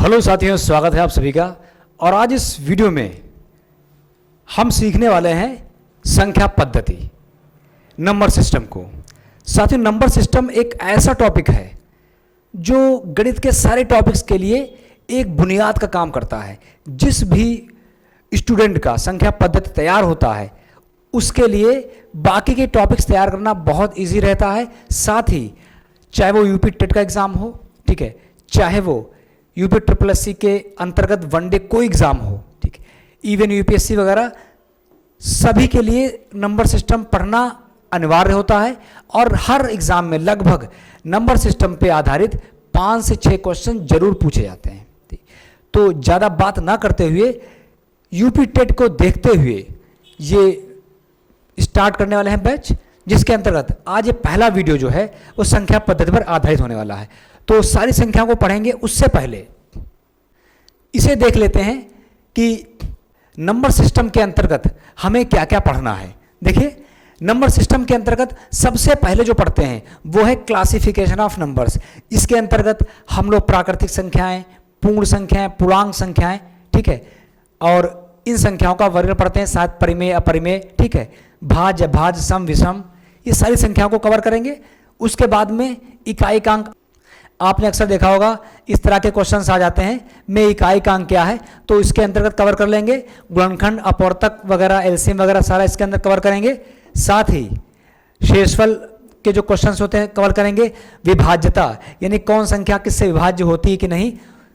Hello साथियों, स्वागत है आप सभी का। और आज इस वीडियो में हम सीखने वाले हैं संख्या पद्धति, नंबर सिस्टम को। साथियों, नंबर सिस्टम एक ऐसा टॉपिक है जो गणित के सारे टॉपिक्स के लिए एक बुनियाद का काम करता है। जिस भी स्टूडेंट का संख्या पद्धति तैयार होता है उसके लिए बाकी के टॉपिक्स तैयार करना बहुत इजी रहता है। साथ ही चाहे वो यूपी टेट का एग्ज़ाम हो, ठीक है, चाहे वो यूपी ट्रिपल एससी के अंतर्गत वनडे कोई एग्ज़ाम हो, ठीक है, इवन यूपीएससी वगैरह, सभी के लिए नंबर सिस्टम पढ़ना अनिवार्य होता है। और हर एग्ज़ाम में लगभग नंबर सिस्टम पे आधारित 5 से 6 क्वेश्चन जरूर पूछे जाते हैं। तो ज़्यादा बात ना करते हुए यूपी टेट को देखते हुए ये स्टार्ट करने वाले हैं बैच, जिसके अंतर्गत आज ये पहला वीडियो जो है वो संख्या पद्धति पर आधारित होने वाला है। तो सारी संख्याओं को पढ़ेंगे, उससे पहले इसे देख लेते हैं कि नंबर सिस्टम के अंतर्गत हमें क्या क्या पढ़ना है। देखिए, नंबर सिस्टम के अंतर्गत सबसे पहले जो पढ़ते हैं वो है क्लासिफिकेशन ऑफ नंबर्स। इसके अंतर्गत हम लोग प्राकृतिक संख्याएं, पूर्ण संख्याएं, पूर्णांक संख्याएं, ठीक है, और इन संख्याओं का वर्गीकरण पढ़ते हैं, साथ परिमेय अपरिमेय, ठीक है, भाज्य अभाज्य सम विषम, ये सारी संख्याओं को कवर करेंगे। उसके बाद में इकाई-अंक, आपने अक्सर देखा होगा इस तरह के क्वेश्चंस आ जाते हैं, में इकाई का अंक क्या है, तो इसके अंतर्गत कवर कर लेंगे। गुणनखंड, अपवर्तक वगैरह, एलसीएम वगैरह सारा इसके अंदर कवर करेंगे। साथ ही शेषफल के जो क्वेश्चंस होते हैं कवर करेंगे। विभाज्यता, यानी कौन संख्या किससे विभाज्य होती है कि नहीं,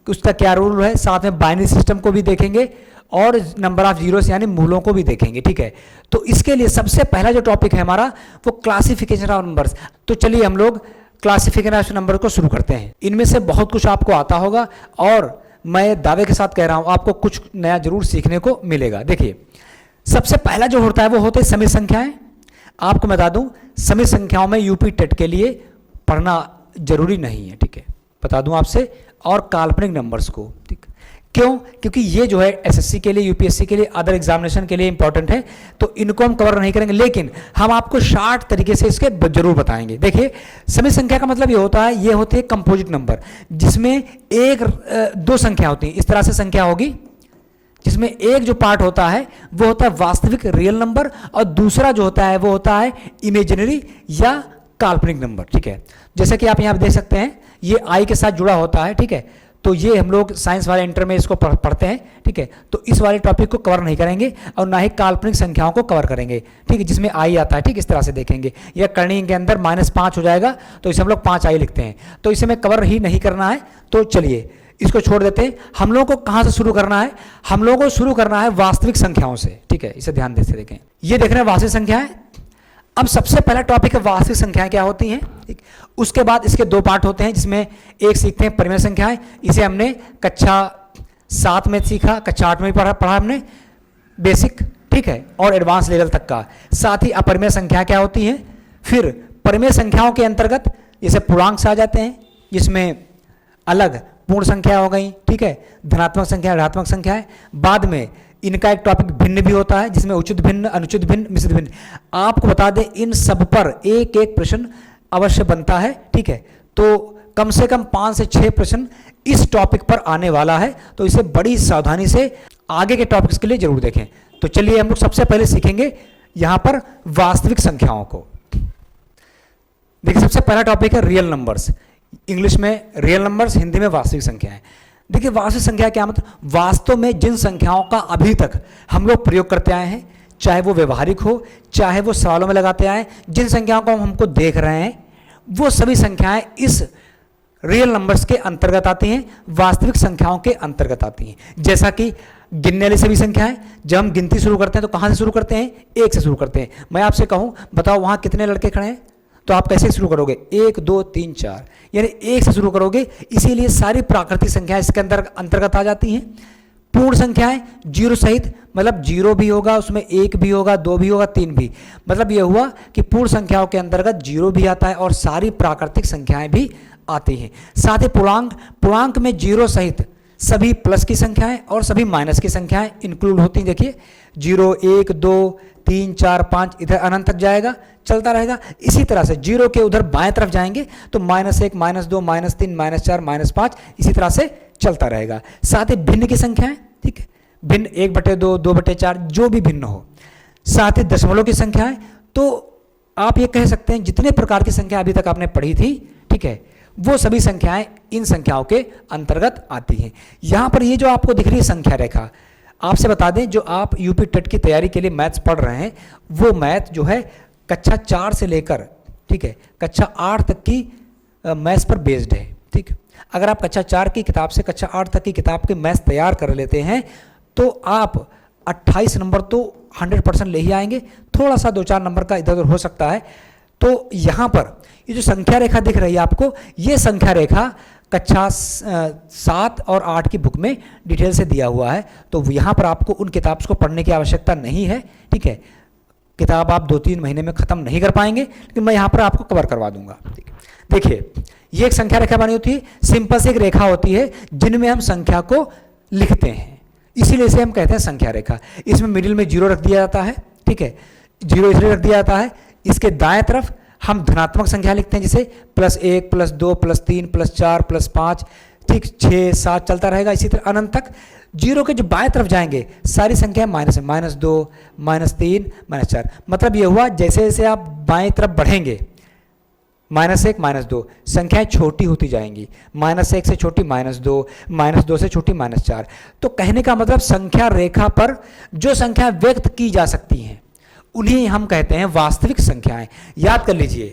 उसका क्या रूल है। साथ में बाइनरी सिस्टम को भी देखेंगे और नंबर ऑफ जीरोस यानी मूलों को भी देखेंगे, ठीक है। तो इसके लिए सबसे पहला जो टॉपिक है हमारा वो क्लासिफिकेशन ऑफ नंबर्स। तो चलिए हम लोग क्लासिफिकेशन ऑफ नंबर को शुरू करते हैं। इनमें से बहुत कुछ आपको आता होगा और मैं दावे के साथ कह रहा हूं आपको कुछ नया जरूर सीखने को मिलेगा। देखिए, सबसे पहला जो होता है वो होते हैं समित संख्याएं। आपको बता दूं, समित संख्याओं में यूपी टेट के लिए पढ़ना जरूरी नहीं है, ठीक है, बता दूं आपसे। और काल्पनिक नंबर्स को, ठीक, क्यों? क्योंकि ये जो है एसएससी के लिए, यूपीएससी के लिए, अदर एग्जामिनेशन के लिए इंपॉर्टेंट है, तो इनको हम कवर नहीं करेंगे। लेकिन हम आपको शार्ट तरीके से इसके जरूर बताएंगे। देखिए, समित संख्या का मतलब ये होता है, ये होती है कंपोजिट नंबर, जिसमें एक दो संख्या होती है। इस तरह से संख्या होगी जिसमें एक जो पार्ट होता है वो होता है वास्तविक रियल नंबर, और दूसरा जो होता है वो होता है इमेजिनरी या काल्पनिक नंबर, ठीक है। जैसे कि आप यहाँ देख सकते हैं, ये आई के साथ जुड़ा होता है, ठीक है। तो ये हम लोग साइंस वाले इंटर में इसको पढ़ते हैं, ठीक है। तो इस वाले टॉपिक को कवर नहीं करेंगे और ना ही काल्पनिक संख्याओं को कवर करेंगे, ठीक है, जिसमें आई आता है, ठीक, इस तरह से देखेंगे। या करनी के अंदर -5 हो जाएगा तो इसे हम लोग 5 आई लिखते हैं, तो इसे हमें कवर ही नहीं करना है। तो चलिए इसको छोड़ देते हैं। हम लोगों को कहाँ से शुरू करना है? हम लोगों को शुरू करना है वास्तविक संख्याओं से, ठीक है। इसे ध्यान से देखें, ये देख रहे हैं वास्तविक संख्याएं। अब सबसे पहला टॉपिक है वास्तविक संख्याएं क्या होती हैं, ठीक। उसके बाद इसके 2 पार्ट होते हैं, जिसमें एक सीखते हैं परिमेय संख्याएं। इसे हमने कक्षा 7 में सीखा, कक्षा 8 में भी पढ़ा हमने, बेसिक, ठीक है, और एडवांस लेवल तक का। साथ ही अपरिमेय संख्या क्या होती हैं। फिर परिमेय संख्याओं के अंतर्गत जैसे पूर्णांक से आ जाते हैं, जिसमें अलग पूर्ण संख्या हो गई, ठीक है, धनात्मक संख्या, ऋणात्मक संख्या है। बाद में इनका एक टॉपिक भिन्न भी होता है, जिसमें उचित भिन्न, अनुचित भिन्न, मिश्रित भिन्न। आपको बता दें, इन सब पर एक एक प्रश्न अवश्य बनता है, ठीक है। तो कम से कम 5 से 6 प्रश्न इस टॉपिक पर आने वाला है, तो इसे बड़ी सावधानी से आगे के टॉपिक्स के लिए जरूर देखें। तो चलिए हम लोग सबसे पहले सीखेंगे यहां पर वास्तविक संख्याओं को। देखिए, सबसे पहला टॉपिक है रियल नंबर्स। इंग्लिश में रियल नंबर्स, हिंदी में वास्तविक संख्याएं। देखिए, वास्तविक संख्या क्या मतलब? वास्तव में जिन संख्याओं का अभी तक हम लोग प्रयोग करते आए हैं, चाहे वो व्यवहारिक हो, चाहे वो सवालों में लगाते आए, जिन संख्याओं को हमको देख रहे हैं, वो सभी संख्याएं इस रियल नंबर्स के अंतर्गत आती हैं, वास्तविक संख्याओं के अंतर्गत आती हैं। जैसा कि गिनने वाली सभी संख्याएं, जब हम गिनती शुरू करते हैं तो कहां से शुरू करते हैं? 1 से शुरू करते हैं। मैं आपसे कहूं, बताओ वहां कितने लड़के खड़े हैं, तो आप कैसे शुरू करोगे? 1 2 3 4, यानी 1 से शुरू करोगे। इसीलिए सारी प्राकृतिक संख्याएं इसके अंतर्गत आ जाती हैं। पूर्ण संख्याएं जीरो सहित, मतलब 0 भी होगा, उसमें 1 भी होगा, 2 भी होगा, 3 भी। मतलब यह हुआ कि पूर्ण संख्याओं के अंतर्गत 0 भी आता है और सारी प्राकृतिक संख्याएं भी आती हैं। साथ ही पूर्णांक में 0 सहित सभी प्लस की संख्याएं और सभी माइनस की संख्याएं इंक्लूड होती हैं। देखिए, 0 1 2 3 4 5 इधर अनंत तक जाएगा, चलता रहेगा। इसी तरह से 0 के उधर बाएं तरफ जाएंगे तो -1 -2 -3 -4 -5 इसी तरह से चलता रहेगा। साथ ही भिन्न की संख्याएं, ठीक है, भिन्न 1/2, 2/4 जो भी भिन्न हो, साथ ही दशमलव की संख्याएं। तो आप ये कह सकते हैं जितने प्रकार की संख्या अभी तक आपने पढ़ी थी, ठीक है, वो सभी संख्याएं इन संख्याओं के अंतर्गत आती हैं। यहां पर ये जो आपको दिख रही है संख्या रेखा, आपसे बता दें जो आप यूपी टेट की तैयारी के लिए मैथ्स पढ़ रहे हैं, वो मैथ जो है कक्षा 4 से लेकर, ठीक है, कक्षा 8 तक की मैथ्स पर बेस्ड है, ठीक। अगर आप कक्षा 4 की किताब से कक्षा 8 तक की किताब के मैथ्स तैयार कर लेते हैं तो आप 28 नंबर तो 100% ले ही आएंगे, थोड़ा सा 2-4 नंबर का इधर उधर हो सकता है। तो यहाँ पर ये जो संख्या रेखा दिख रही है आपको, ये संख्या रेखा कक्षा 7 और 8 की बुक में डिटेल से दिया हुआ है। तो यहाँ पर आपको उन किताब्स को पढ़ने की आवश्यकता नहीं है, ठीक है। किताब आप 2-3 महीने में ख़त्म नहीं कर पाएंगे, लेकिन मैं यहाँ पर आपको कवर करवा दूंगा, ठीक है। देखिए, ये एक संख्या रेखा बनी होती है, सिंपल से एक रेखा होती है जिनमें हम संख्या को लिखते हैं, इसीलिए इसे हम कहते हैं संख्या रेखा। इसमें मिडिल में 0 रख दिया जाता है, ठीक है, 0 इसलिए रख दिया जाता है। इसके दाएं तरफ हम धनात्मक संख्या लिखते हैं, जैसे +1, +2, +3, +4, +5, ठीक, 6, 7 चलता रहेगा इसी तरह अनंत तक। 0 के जो बाएं तरफ जाएंगे सारी संख्याएं माइनस है, -2, -3, -4। मतलब ये हुआ जैसे जैसे आप बाएं तरफ बढ़ेंगे, -1, -2 संख्याएं छोटी होती जाएंगी, -1 से छोटी -2, -2 से छोटी -4। तो कहने का मतलब संख्या रेखा पर जो संख्या व्यक्त की जा सकती हैं उन्हें हम कहते हैं वास्तविक संख्याएं। याद कर लीजिए,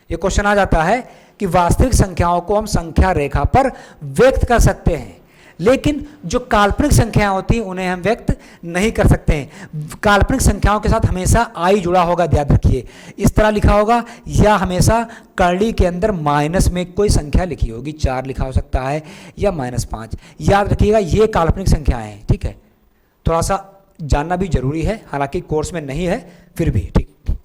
ये क्वेश्चन आ जाता है कि वास्तविक संख्याओं को हम संख्या रेखा पर व्यक्त कर सकते हैं, लेकिन जो काल्पनिक संख्याएं होती हैं उन्हें हम व्यक्त नहीं कर सकते हैं। काल्पनिक संख्याओं के साथ हमेशा आई जुड़ा होगा, याद रखिए, इस तरह लिखा होगा, या हमेशा कर्ली के अंदर माइनस में कोई संख्या लिखी होगी, 4 लिखा हो सकता है या -5। याद रखिएगा ये काल्पनिक संख्याएं हैं, ठीक है। थोड़ा सा जानना भी जरूरी है, हालांकि कोर्स में नहीं है फिर भी, ठीक।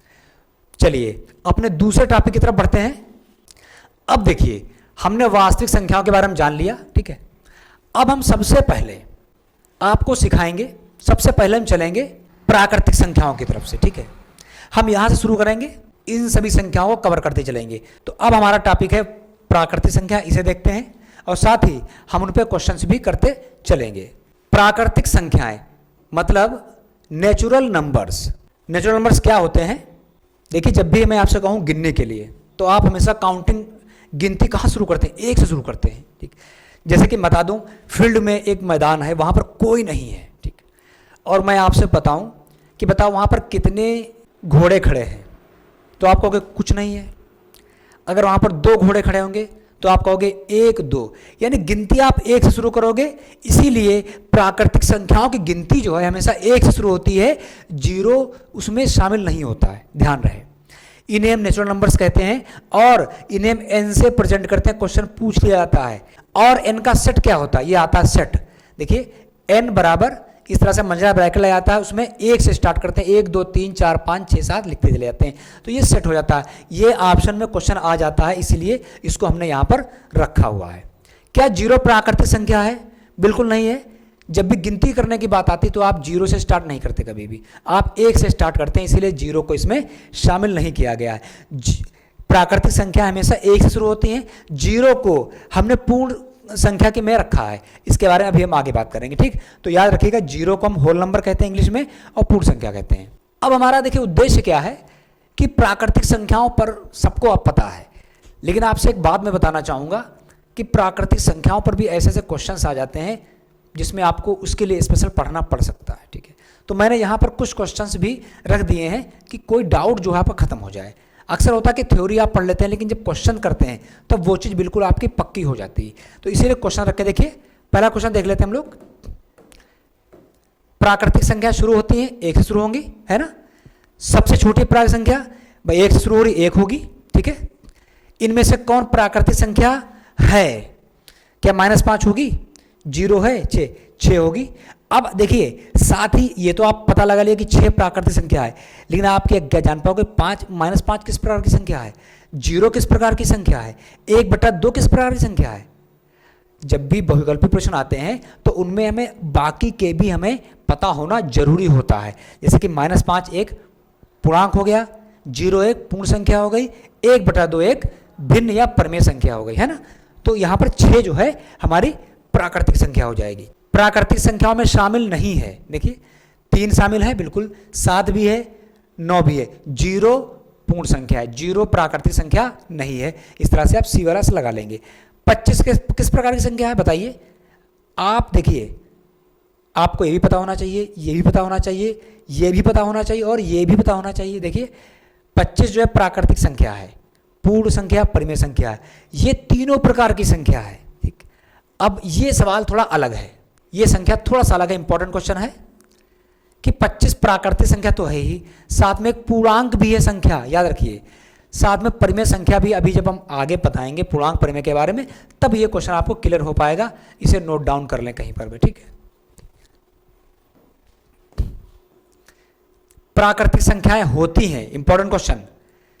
चलिए अपने दूसरे टॉपिक की तरफ बढ़ते हैं। अब देखिए, हमने वास्तविक संख्याओं के बारे में जान लिया, ठीक है। अब हम सबसे पहले आपको सिखाएंगे, सबसे पहले हम चलेंगे प्राकृतिक संख्याओं की तरफ से, ठीक है। हम यहां से शुरू करेंगे, इन सभी संख्याओं को कवर करते चलेंगे। तो अब हमारा टॉपिक है प्राकृतिक संख्या, इसे देखते हैं और साथ ही हम उन पर क्वेश्चंस भी करते चलेंगे। प्राकृतिक संख्याएं मतलब नेचुरल नंबर्स। नेचुरल नंबर्स क्या होते हैं? देखिए, जब भी मैं आपसे कहूं गिनने के लिए, तो आप हमेशा काउंटिंग, गिनती कहाँ शुरू करते हैं? 1 से शुरू करते हैं, ठीक। जैसे कि बता दूं, फील्ड में एक मैदान है, वहाँ पर कोई नहीं है, ठीक, और मैं आपसे बताऊं कि बताओ वहाँ पर कितने घोड़े खड़े हैं, तो आप कहोगे कुछ नहीं है। अगर वहाँ पर 2 घोड़े खड़े होंगे तो आप कहोगे 1, 2, यानी गिनती आप 1 से शुरू करोगे। इसीलिए प्राकृतिक संख्याओं की गिनती जो है हमेशा 1 से शुरू होती है, 0 उसमें शामिल नहीं होता है, ध्यान रहे। इन्हें हम नेचुरल नंबर्स कहते हैं और इन्हें हम n से प्रेजेंट करते हैं। क्वेश्चन पूछ लिया जाता है, और n का सेट क्या होता है? ये आता है सेट। देखिए, n बराबर इस तरह से मंझला ब्रैकेट लगा जाता है, उसमें 1 से स्टार्ट करते हैं, 1, 2, 3, 4, 5, 6, 7 लिखते चले जाते हैं, तो ये सेट हो जाता है। ये ऑप्शन में क्वेश्चन आ जाता है, इसलिए इसको हमने यहाँ पर रखा हुआ है। क्या 0 प्राकृतिक संख्या है? बिल्कुल नहीं है। जब भी गिनती करने की बात आती तो आप 0 से स्टार्ट नहीं करते, कभी भी आप 1 से स्टार्ट करते हैं, इसीलिए 0 को इसमें शामिल नहीं किया गया है। प्राकृतिक संख्या हमेशा 1 से शुरू होती हैं। 0 को हमने पूर्ण संख्या के में रखा है, इसके बारे में अभी हम आगे बात करेंगे, ठीक। तो याद रखिएगा, 0 को हम होल नंबर कहते हैं इंग्लिश में और पूर्ण संख्या कहते हैं। अब हमारा देखिए उद्देश्य क्या है कि प्राकृतिक संख्याओं पर सबको अब पता है, लेकिन आपसे एक बात मैं बताना चाहूँगा कि प्राकृतिक संख्याओं पर भी ऐसे ऐसे क्वेश्चंस आ जाते हैं जिसमें आपको उसके लिए स्पेशल पढ़ना पड़ सकता है, ठीक है। तो मैंने यहाँ पर कुछ क्वेश्चंस भी रख दिए हैं कि कोई डाउट जो है आपका खत्म हो जाए। अक्सर होता है कि थ्योरी आप पढ़ लेते हैं, लेकिन जब क्वेश्चन करते हैं तब तो वो चीज़ बिल्कुल आपकी पक्की हो जाती है। तो इसीलिए क्वेश्चन रख के देखिए। पहला क्वेश्चन देख लेते हैं हम लोग। प्राकृतिक संख्या शुरू होती है 1 से शुरू होंगी, है ना। सबसे छोटी प्राकृतिक संख्या भाई 1 से शुरू हो रही 1 होगी, ठीक है। इनमें से कौन प्राकृतिक संख्या है? क्या -5 होगी? 0 है, 6 होगी। अब देखिए, साथ ही ये तो आप पता लगा लिया कि 6 प्राकृतिक संख्या है, लेकिन आप क्या जान पाओगे -5 किस प्रकार की संख्या है, 0 किस प्रकार की संख्या है, 1/2 किस प्रकार की संख्या है। जब भी बहुविकल्पी प्रश्न आते हैं तो उनमें हमें बाकी के भी हमें पता होना जरूरी होता है। जैसे कि -5 एक पूर्णांक हो गया, 0 एक पूर्ण संख्या हो गई, 1/2 एक भिन्न या परमेय संख्या हो गई, है ना। तो यहाँ पर 6 जो है हमारी प्राकृतिक संख्या हो जाएगी। प्राकृतिक संख्याओं में शामिल नहीं है, देखिए 3 शामिल है बिल्कुल, 7 भी है, 9 भी है, 0 पूर्ण संख्या है, 0 प्राकृतिक संख्या नहीं है। इस तरह से आप सी वाला से लगा लेंगे। 25 किस प्रकार की संख्या है बताइए आप। देखिए आपको ये भी पता होना चाहिए, ये भी पता होना चाहिए, ये भी पता होना चाहिए और ये भी पता होना चाहिए। देखिए 25 जो है प्राकृतिक संख्या है, पूर्ण संख्या, परिमेय संख्या है, ये तीनों प्रकार की संख्या है। ठीक, अब ये सवाल थोड़ा अलग है, ये संख्या थोड़ा सा अलग है, इंपॉर्टेंट क्वेश्चन है कि 25 प्राकृतिक संख्या तो है ही, साथ में एक पूर्णांक भी है संख्या, याद रखिए, साथ में परिमेय संख्या भी। अभी जब हम आगे बताएंगे पूर्णांक परिमेय के बारे में तब ये क्वेश्चन आपको क्लियर हो पाएगा, इसे नोट डाउन कर लें कहीं पर भी। ठीक है, प्राकृतिक संख्याएं होती हैं, इंपॉर्टेंट क्वेश्चन,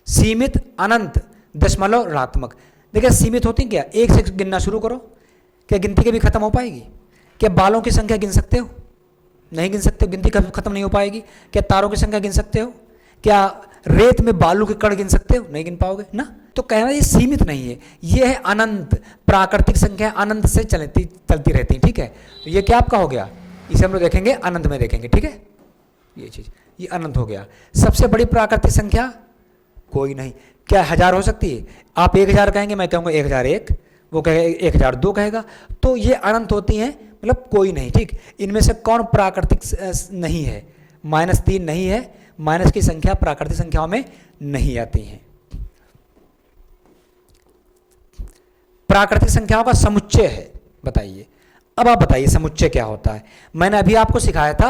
सीमित, अनंत, दशमलव, ऋणात्मक। देखिए सीमित होती क्या, 1 से गिनना शुरू करो, क्या गिनती कभी खत्म हो पाएगी? क्या बालों की संख्या गिन सकते हो? नहीं गिन सकते हो, गिनती कभी खत्म नहीं हो पाएगी। क्या तारों की संख्या गिन सकते हो? क्या रेत में बालू के कण गिन सकते हो? नहीं गिन पाओगे ना। तो कहना ये सीमित नहीं है, ये है अनंत। प्राकृतिक संख्या अनंत से चलती रहती है। ठीक है, तो ये क्या आपका हो गया, इसे हम लोग देखेंगे अनंत में देखेंगे। ठीक है, ये चीज ये अनंत हो गया। सबसे बड़ी प्राकृतिक संख्या कोई नहीं। क्या 1000 हो सकती है? आप 1000 कहेंगे, मैं कहूँगा 1001, वो कहेगा 1002 कहेगा, तो ये अनंत होती हैं, मतलब कोई नहीं। ठीक, इनमें से कौन प्राकृतिक नहीं है? -3 नहीं है, माइनस की संख्या प्राकृतिक संख्याओं में नहीं आती है। प्राकृतिक संख्याओं का समुच्चय है, बताइए। अब आप बताइए समुच्चय क्या होता है। मैंने अभी आपको सिखाया था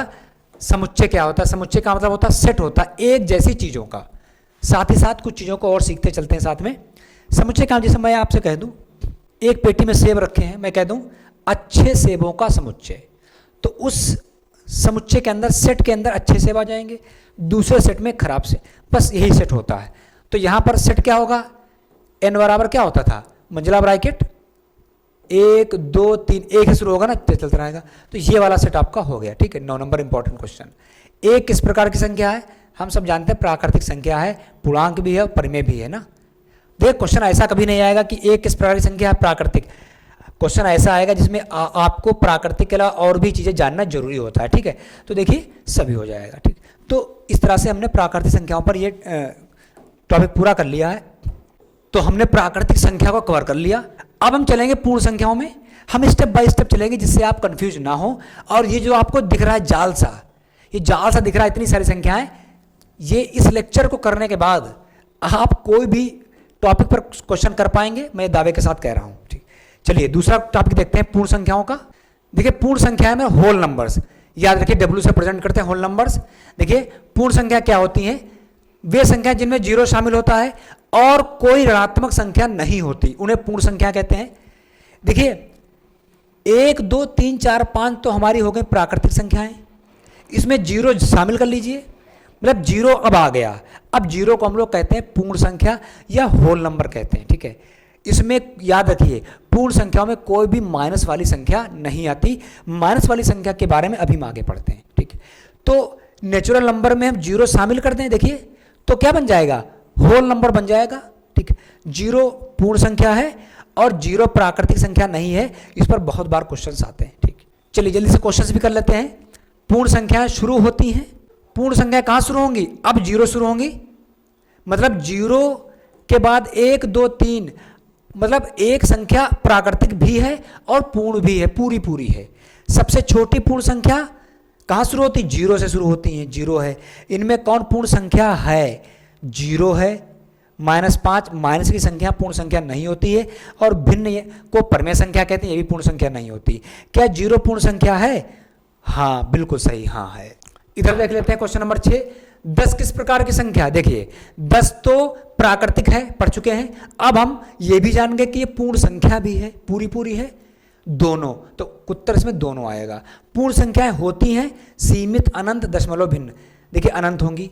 समुच्चय क्या होता है। समुच्चय का मतलब होता है सेट होता है एक जैसी चीजों का, साथ ही साथ कुछ चीजों को और सीखते चलते हैं साथ में। समुच्चय का जैसे मैं आपसे कह दूं, एक पेटी में सेब रखे हैं, मैं कह दूं अच्छे सेबों का समुच्चय, तो उस समुच्चय के अंदर, सेट के अंदर अच्छे सेब आ जाएंगे, दूसरे सेट में खराब से, बस यही सेट होता है। तो यहां पर सेट क्या होगा, n बराबर क्या होता था, मंजिला ब्रैकेट 1 2 3, 1 से शुरू होगा ना, चलता रहेगा। तो ये वाला सेट आपका हो गया। ठीक है, 9 नंबर इंपॉर्टेंट क्वेश्चन। एक किस प्रकार की संख्या है? हम सब जानते हैं प्राकृतिक संख्या है, पूर्णांक भी है और परिमेय भी है ना। देख क्वेश्चन ऐसा कभी नहीं आएगा कि एक किस प्रकार की संख्या है प्राकृतिक। क्वेश्चन ऐसा आएगा जिसमें आपको प्राकृतिक के अलावा और भी चीजें जानना जरूरी होता है। ठीक है, तो देखिए सभी हो जाएगा। ठीक, तो इस तरह से हमने प्राकृतिक संख्याओं पर ये टॉपिक पूरा कर लिया है। तो हमने प्राकृतिक संख्या को कवर कर लिया। अब हम चलेंगे पूर्ण संख्याओं में। हम स्टेप बाय स्टेप चलेंगे जिससे आप कंफ्यूज ना हो। और ये जो आपको दिख रहा है जाल सा, ये जाल सा दिख रहा है, इतनी सारी संख्याएं, ये इस लेक्चर को करने के बाद आप कोई भी टॉपिक पर क्वेश्चन कर पाएंगे, मैं दावे के साथ कह रहा हूं। ठीक, चलिए दूसरा टॉपिक देखते हैं पूर्ण संख्याओं का। देखिए पूर्ण संख्या में होल नंबर्स, याद रखिए W से प्रेजेंट करते हैं होल नंबर्स। देखिए पूर्ण संख्या क्या होती है, वे संख्या जिनमें 0 शामिल होता है और कोई ऋणात्मक संख्या नहीं होती, उन्हें पूर्ण संख्या कहते हैं। देखिए 1 2 3 4 5 तो हमारी हो गई प्राकृतिक संख्याएं, इसमें 0 शामिल कर लीजिए, मतलब 0 अब आ गया। अब 0 को हम लोग कहते हैं पूर्ण संख्या या होल नंबर कहते हैं। ठीक है, इसमें याद रखिए पूर्ण संख्याओं में कोई भी माइनस वाली संख्या नहीं आती। माइनस वाली संख्या के बारे में अभी हम आगे पढ़ते हैं। ठीक है, तो नेचुरल नंबर में हम 0 शामिल कर दें, देखिए तो क्या बन जाएगा, होल नंबर बन जाएगा। ठीक, 0 पूर्ण संख्या है और 0 प्राकृतिक संख्या नहीं है। इस पर बहुत बार क्वेश्चंस आते हैं। ठीक, चलिए जल्दी से क्वेश्चंस भी कर लेते हैं। पूर्ण संख्याएं शुरू होती हैं, पूर्ण संख्या कहां शुरू होंगी, अब 0 शुरू होंगी, मतलब 0 के बाद 1 2 3, मतलब एक संख्या प्राकृतिक भी है और पूर्ण भी है, पूरी पूरी है। सबसे छोटी पूर्ण संख्या कहां शुरू होती, 0 से शुरू होती है, 0 है। इनमें कौन पूर्ण संख्या है, 0 है। -5 माइनस की संख्या पूर्ण संख्या नहीं होती है, और भिन्न को परिमेय संख्या कहते हैं, ये भी पूर्ण संख्या नहीं होती। क्या 0 पूर्ण संख्या है? हाँ बिल्कुल सही, हाँ है। इधर देख लेते हैं क्वेश्चन नंबर 6, 10 किस प्रकार की संख्या। देखिए 10 तो प्राकृतिक है, पढ़ चुके हैं। अब हम ये भी जान गए कि ये पूर्ण संख्या भी है, पूरी पूरी है, दोनों। तो उत्तर इसमें दोनों आएगा। पूर्ण संख्याएं होती हैं सीमित, अनंत, दशमलव, भिन्न। देखिए अनंत होंगी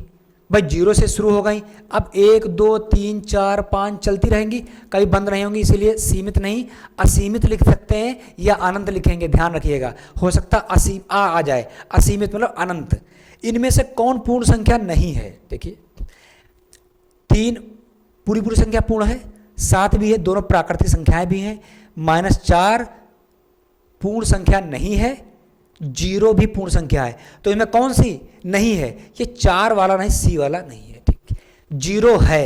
भाई, 0 से शुरू हो गई, अब 1 2 3 4 5 चलती रहेंगी, कभी बंद नहीं होंगी, इसीलिए सीमित नहीं असीमित लिख सकते हैं या अनंत लिखेंगे, ध्यान रखिएगा। हो सकता असीम आ जाए, असीमित मतलब अनंत। इनमें से कौन पूर्ण संख्या नहीं है, देखिए 3 पूरी पूरी संख्या पूर्ण है, 7 भी है, दोनों प्राकृतिक संख्याएं भी हैं, -4 पूर्ण संख्या नहीं है, जीरो भी पूर्ण संख्या है, तो इनमें कौन सी नहीं है? ये 4 वाला नहीं, सी वाला नहीं है। ठीक, जीरो है,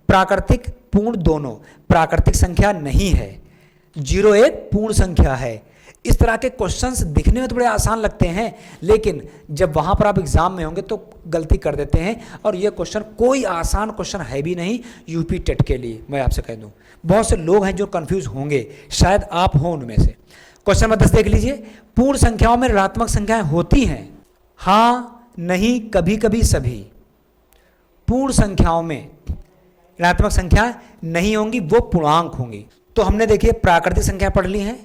प्राकृतिक पूर्ण दोनों, प्राकृतिक संख्या नहीं है, जीरो एक पूर्ण संख्या है। इस तरह के क्वेश्चंस दिखने में तो बड़े आसान लगते हैं, लेकिन जब वहाँ पर आप एग्जाम में होंगे तो गलती कर देते हैं। और ये क्वेश्चन कोई आसान क्वेश्चन है भी नहीं यूपी टेट के लिए, मैं आपसे कह दूं। बहुत से लोग हैं जो कंफ्यूज होंगे, शायद आप हो उनमें से। क्वेश्चन नंबर 10 देख लीजिए, पूर्ण संख्याओं में ऋणात्मक संख्याएं होती हैं? हाँ, नहीं, कभी कभी, सभी। पूर्ण संख्याओं में ऋणात्मक संख्याएं नहीं होंगी, वो पूर्णांक होंगी। तो हमने देखिए प्राकृतिक संख्या पढ़ ली हैं,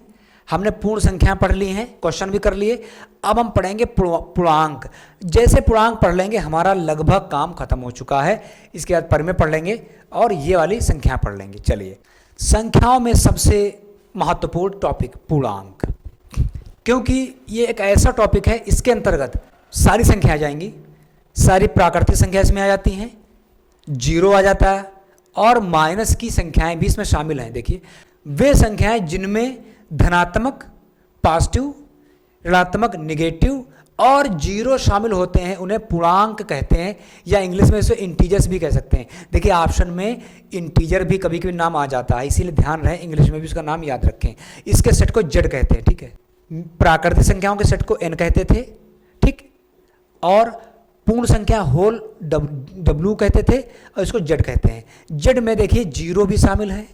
हमने पूर्ण संख्या पढ़ ली हैं, क्वेश्चन भी कर लिए। अब हम पढ़ेंगे पूर्णांक। जैसे पूर्णांक पढ़ लेंगे हमारा लगभग काम खत्म हो चुका है। इसके बाद परिमेय पढ़ लेंगे और ये वाली संख्या पढ़ लेंगे। चलिए, संख्याओं में सबसे महत्वपूर्ण टॉपिक पूर्णांक, क्योंकि ये एक ऐसा टॉपिक है, इसके अंतर्गत सारी संख्या आ जाएंगी, सारी प्राकृतिक संख्या इसमें आ जाती हैं, जीरो आ जाता है और माइनस की संख्याएं भी इसमें शामिल हैं। देखिए, वे संख्याएं जिनमें धनात्मक, पॉजिटिव, ऋणात्मक, निगेटिव और जीरो शामिल होते हैं उन्हें पूर्णांक कहते हैं, या इंग्लिश में इसे इंटीजर्स भी कह सकते हैं। देखिए, ऑप्शन में इंटीजर भी कभी कभी नाम आ जाता है, इसीलिए ध्यान रहे, इंग्लिश में भी उसका नाम याद रखें। इसके सेट को जेड कहते हैं। ठीक है, प्राकृतिक संख्याओं के सेट को एन कहते थे। ठीक, और पूर्ण संख्या होल डब्ल्यू कहते थे और इसको जेड कहते हैं। जेड में देखिए जीरो भी शामिल है,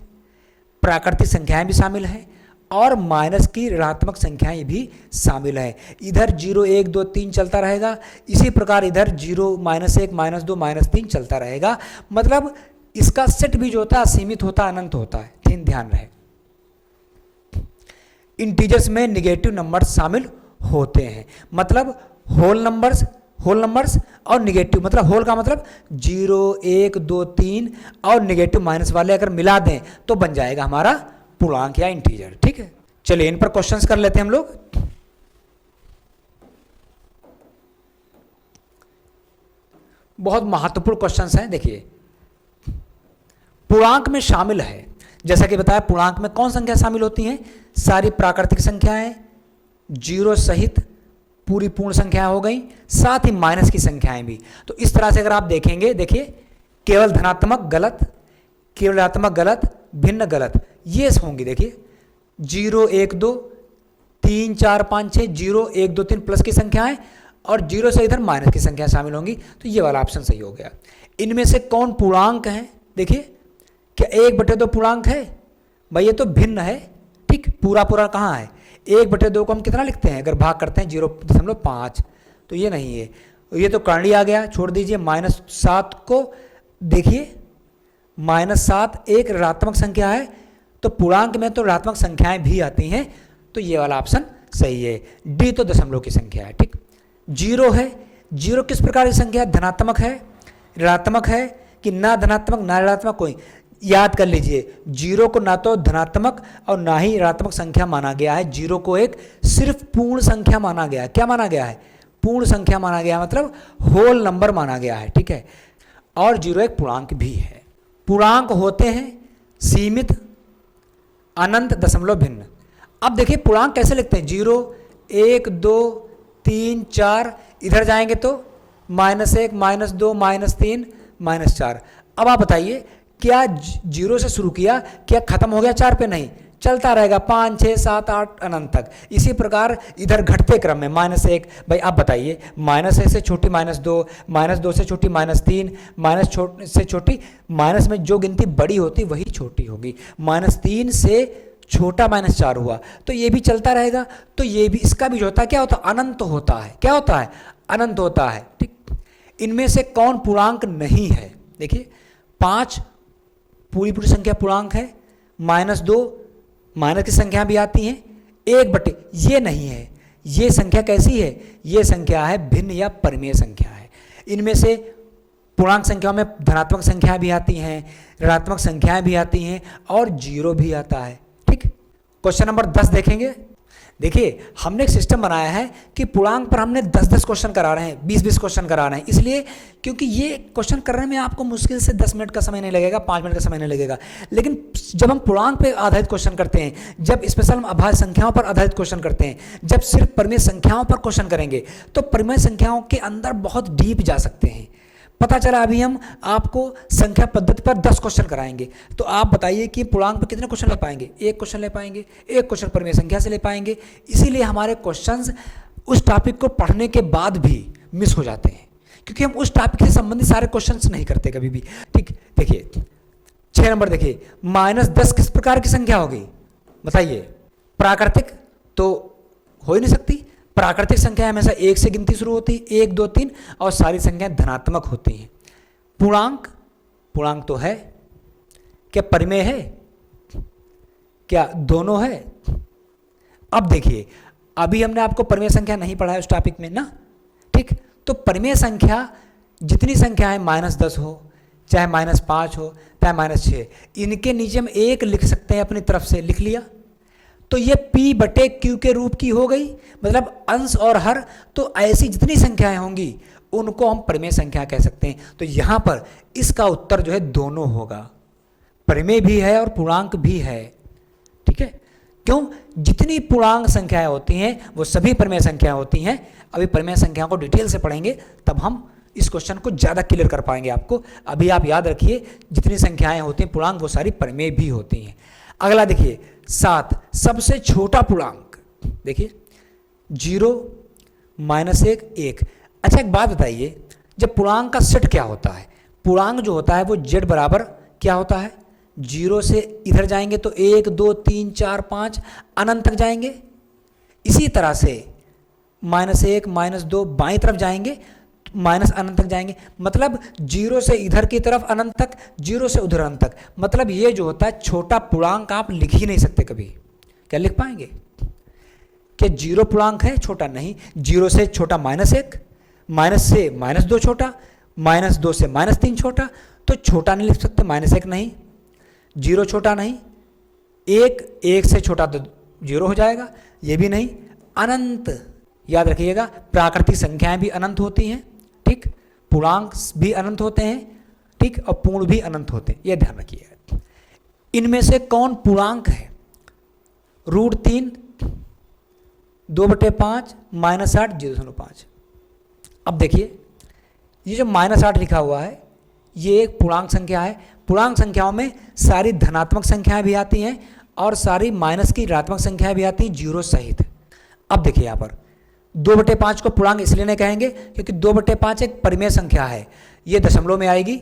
प्राकृतिक संख्याएं भी शामिल हैं और माइनस की ऋणात्मक संख्याएं भी शामिल हैं। इधर 0, 1, 2, 3 चलता रहेगा, इसी प्रकार इधर 0, -1, -2, -3 चलता रहेगा। मतलब इसका सेट भी जो होता है असीमित होता है, अनंत होता है। ठीक, ध्यान रहे। इंटीजर्स में निगेटिव नंबर शामिल होते हैं, मतलब होल नंबर्स और निगेटिव, मतलब होल का मतलब 0, 1, 2, 3 और निगेटिव माइनस वाले अगर मिला दें तो बन जाएगा हमारा पूर्णांक या इंटीजर। ठीक है, चलिए इन पर क्वेश्चंस कर लेते हैं हम लोग। बहुत महत्वपूर्ण क्वेश्चंस हैं। देखिए, पूर्णांक में शामिल है, जैसा कि बताया, पूर्णांक में कौन संख्या शामिल होती हैं? सारी प्राकृतिक संख्याएं, जीरो सहित पूरी पूर्ण संख्या हो गई, साथ ही माइनस की संख्याएं भी। तो इस तरह से अगर आप देखेंगे, देखिए, केवल धनात्मक गलत, केवल ऋणात्मक गलत, भिन्न गलत, ये होंगी। देखिए, 0, 1, 2, 3, 4, 5, 6, 0, 1, 2, 3 प्लस की संख्याएं और 0 से इधर माइनस की संख्या शामिल होंगी। तो ये वाला ऑप्शन सही हो गया। इनमें से कौन पूर्णांक है? देखिए, क्या 1/2 पूर्णांक है? भाई ये तो भिन्न है। ठीक, पूरा कहाँ है? 1/2 को हम कितना लिखते हैं? अगर भाग करते हैं 0.5, तो ये नहीं है, ये तो कर्णी आ गया, छोड़ दीजिए। -7 को देखिए, -7 एक ऋणात्मक संख्या है, तो पूर्णांक में तो ऋणात्मक संख्याएं भी आती हैं, तो ये वाला ऑप्शन सही है। डी तो दशमलव की संख्या है। ठीक, 0 है, 0 किस प्रकार की संख्या? धनात्मक है, ऋणात्मक है कि ना धनात्मक ना ऋणात्मक? कोई याद कर लीजिए, 0 को ना तो धनात्मक और ना ही ऋणात्मक संख्या माना गया है। 0 को एक सिर्फ पूर्ण संख्या माना गया है। क्या माना गया है? पूर्ण संख्या माना गया, मतलब होल नंबर माना गया है। ठीक है, और 0 एक पूर्णांक भी है। पूर्णांक होते हैं सीमित, अनंत, दशमलव, भिन्न। अब देखिए पूर्णांक कैसे लिखते हैं? 0, 1, 2, 3, 4, इधर जाएंगे तो -1, -2, -3, -4। अब आप बताइए, क्या 0 से शुरू किया, क्या खत्म हो गया 4 पे? नहीं, चलता रहेगा 5, 6, 7, 8 अनंत तक। इसी प्रकार इधर घटते क्रम में -1, भाई आप बताइए, -1 से छोटी -2, -2 से छोटी -3, माइनस से छोटी, माइनस में जो गिनती बड़ी होती वही छोटी होगी। -3 से छोटा -4 हुआ, तो ये भी चलता रहेगा। तो ये भी, इसका भी जो होता है क्या होता है? अनंत होता है। क्या होता है? अनंत होता है। ठीक, इनमें से कौन पूर्णांक नहीं है? देखिए, 5 पूरी संख्या पूर्णांक है, -2 माइनस की संख्या भी आती हैं, 1/, ये नहीं है। ये संख्या कैसी है? ये संख्या है भिन्न या परिमेय संख्या है। इनमें से पूर्णांक संख्याओं में धनात्मक संख्या भी आती हैं, ऋणात्मक संख्याएं भी आती हैं और 0 भी आता है। ठीक, क्वेश्चन नंबर 10 देखेंगे। देखिए हमने एक सिस्टम बनाया है कि पूर्णांक पर हमने 10-10 क्वेश्चन करा रहे हैं, 20-20 क्वेश्चन करा रहे हैं, इसलिए क्योंकि ये क्वेश्चन करने में आपको मुश्किल से 10 मिनट का समय नहीं लगेगा, 5 मिनट का समय नहीं लगेगा। लेकिन जब हम पूर्णांक पे आधारित क्वेश्चन करते हैं, जब स्पेशल हम अभाज्य संख्याओं पर आधारित क्वेश्चन करते हैं, जब सिर्फ परिमेय संख्याओं पर क्वेश्चन करेंगे, तो परिमेय संख्याओं के अंदर बहुत डीप जा सकते हैं। पता चला अभी हम आपको संख्या पद्धति पर 10 क्वेश्चन कराएंगे, तो आप बताइए कि पूर्णांक पर कितने क्वेश्चन ले पाएंगे? एक क्वेश्चन ले पाएंगे, एक क्वेश्चन परिमेय संख्या से ले पाएंगे। इसीलिए हमारे क्वेश्चंस उस टॉपिक को पढ़ने के बाद भी मिस हो जाते हैं, क्योंकि हम उस टॉपिक से संबंधित सारे क्वेश्चंस नहीं करते कभी भी। ठीक, देखिए 6 नंबर देखिए, -10 किस प्रकार की संख्या होगी बताइए? प्राकृतिक तो हो ही नहीं सकती। प्राकृतिक संख्या हमेशा 1 से गिनती शुरू होती है, 1 2 3, और सारी संख्याएं धनात्मक होती हैं। पूर्णांक, पूर्णांक तो है, क्या परिमेय है? क्या दोनों है? अब देखिए अभी हमने आपको परिमेय संख्या नहीं पढ़ा है उस टॉपिक में ना, ठीक। तो परिमेय संख्या जितनी संख्याएं -10 हो, चाहे -5 हो, चाहे -6, इनके नीचे हम 1 लिख सकते हैं अपनी तरफ से, लिख लिया तो ये P/Q के रूप की हो गई, मतलब अंश और हर। तो ऐसी जितनी संख्याएं होंगी उनको हम परिमेय संख्या कह सकते हैं। तो यहां पर इसका उत्तर जो है दोनों होगा, परिमेय भी है और पूर्णांक भी है, ठीक है। क्यों? जितनी पूर्णांक संख्याएं होती हैं वो सभी परिमेय संख्याएं होती हैं। अभी परिमेय संख्याओं को डिटेल से पढ़ेंगे तब हम इस क्वेश्चन को ज़्यादा क्लियर कर पाएंगे आपको। अभी आप याद रखिए जितनी संख्याएं होती हैं पूर्णांक वो सारी परिमेय भी होती हैं। अगला देखिए 7, सबसे छोटा पूर्णांक देखिए 0, -1, 1। अच्छा एक बात बताइए, जब पूर्णांक का सेट क्या होता है? पूर्णांक जो होता है वो z बराबर क्या होता है? 0 से इधर जाएंगे तो 1 2 3 4 5 अनंत तक जाएंगे। इसी तरह से -1 -2 बाईं तरफ जाएंगे, माइनस अनंत तक जाएंगे। मतलब 0 से इधर की तरफ अनंत तक, 0 से उधर अनंत तक। मतलब ये जो होता है छोटा पूर्णांक आप लिख ही नहीं सकते कभी। क्या लिख पाएंगे? क्या 0 पूर्णांक है? छोटा नहीं। 0 से छोटा -1, माइनस से -2 छोटा, -2 से -3 छोटा, तो छोटा नहीं लिख सकते, -1 नहीं, 0 छोटा नहीं, 1 से छोटा तो 0 हो जाएगा, ये भी नहीं। अनंत याद रखिएगा, प्राकृतिक संख्याएं भी अनंत होती हैं, ठीक। पूर्णांक भी अनंत होते हैं, ठीक, और पूर्ण भी अनंत होते हैं, यह ध्यान रखिएगा। इनमें से कौन पूर्णांक है? √3, 2/5, -8, 0.5। अब देखिए ये जो -8 लिखा हुआ है ये एक पूर्णांक संख्या है। पूर्णांक संख्याओं में सारी धनात्मक संख्याएं भी आती हैं और सारी माइनस की ऋणात्मक संख्याएं भी आती हैं, 0 सहित। अब देखिए यहाँ पर 2/5 को पूर्णांक इसलिए नहीं कहेंगे क्योंकि 2/5 एक परिमेय संख्या है, ये दशमलव में आएगी,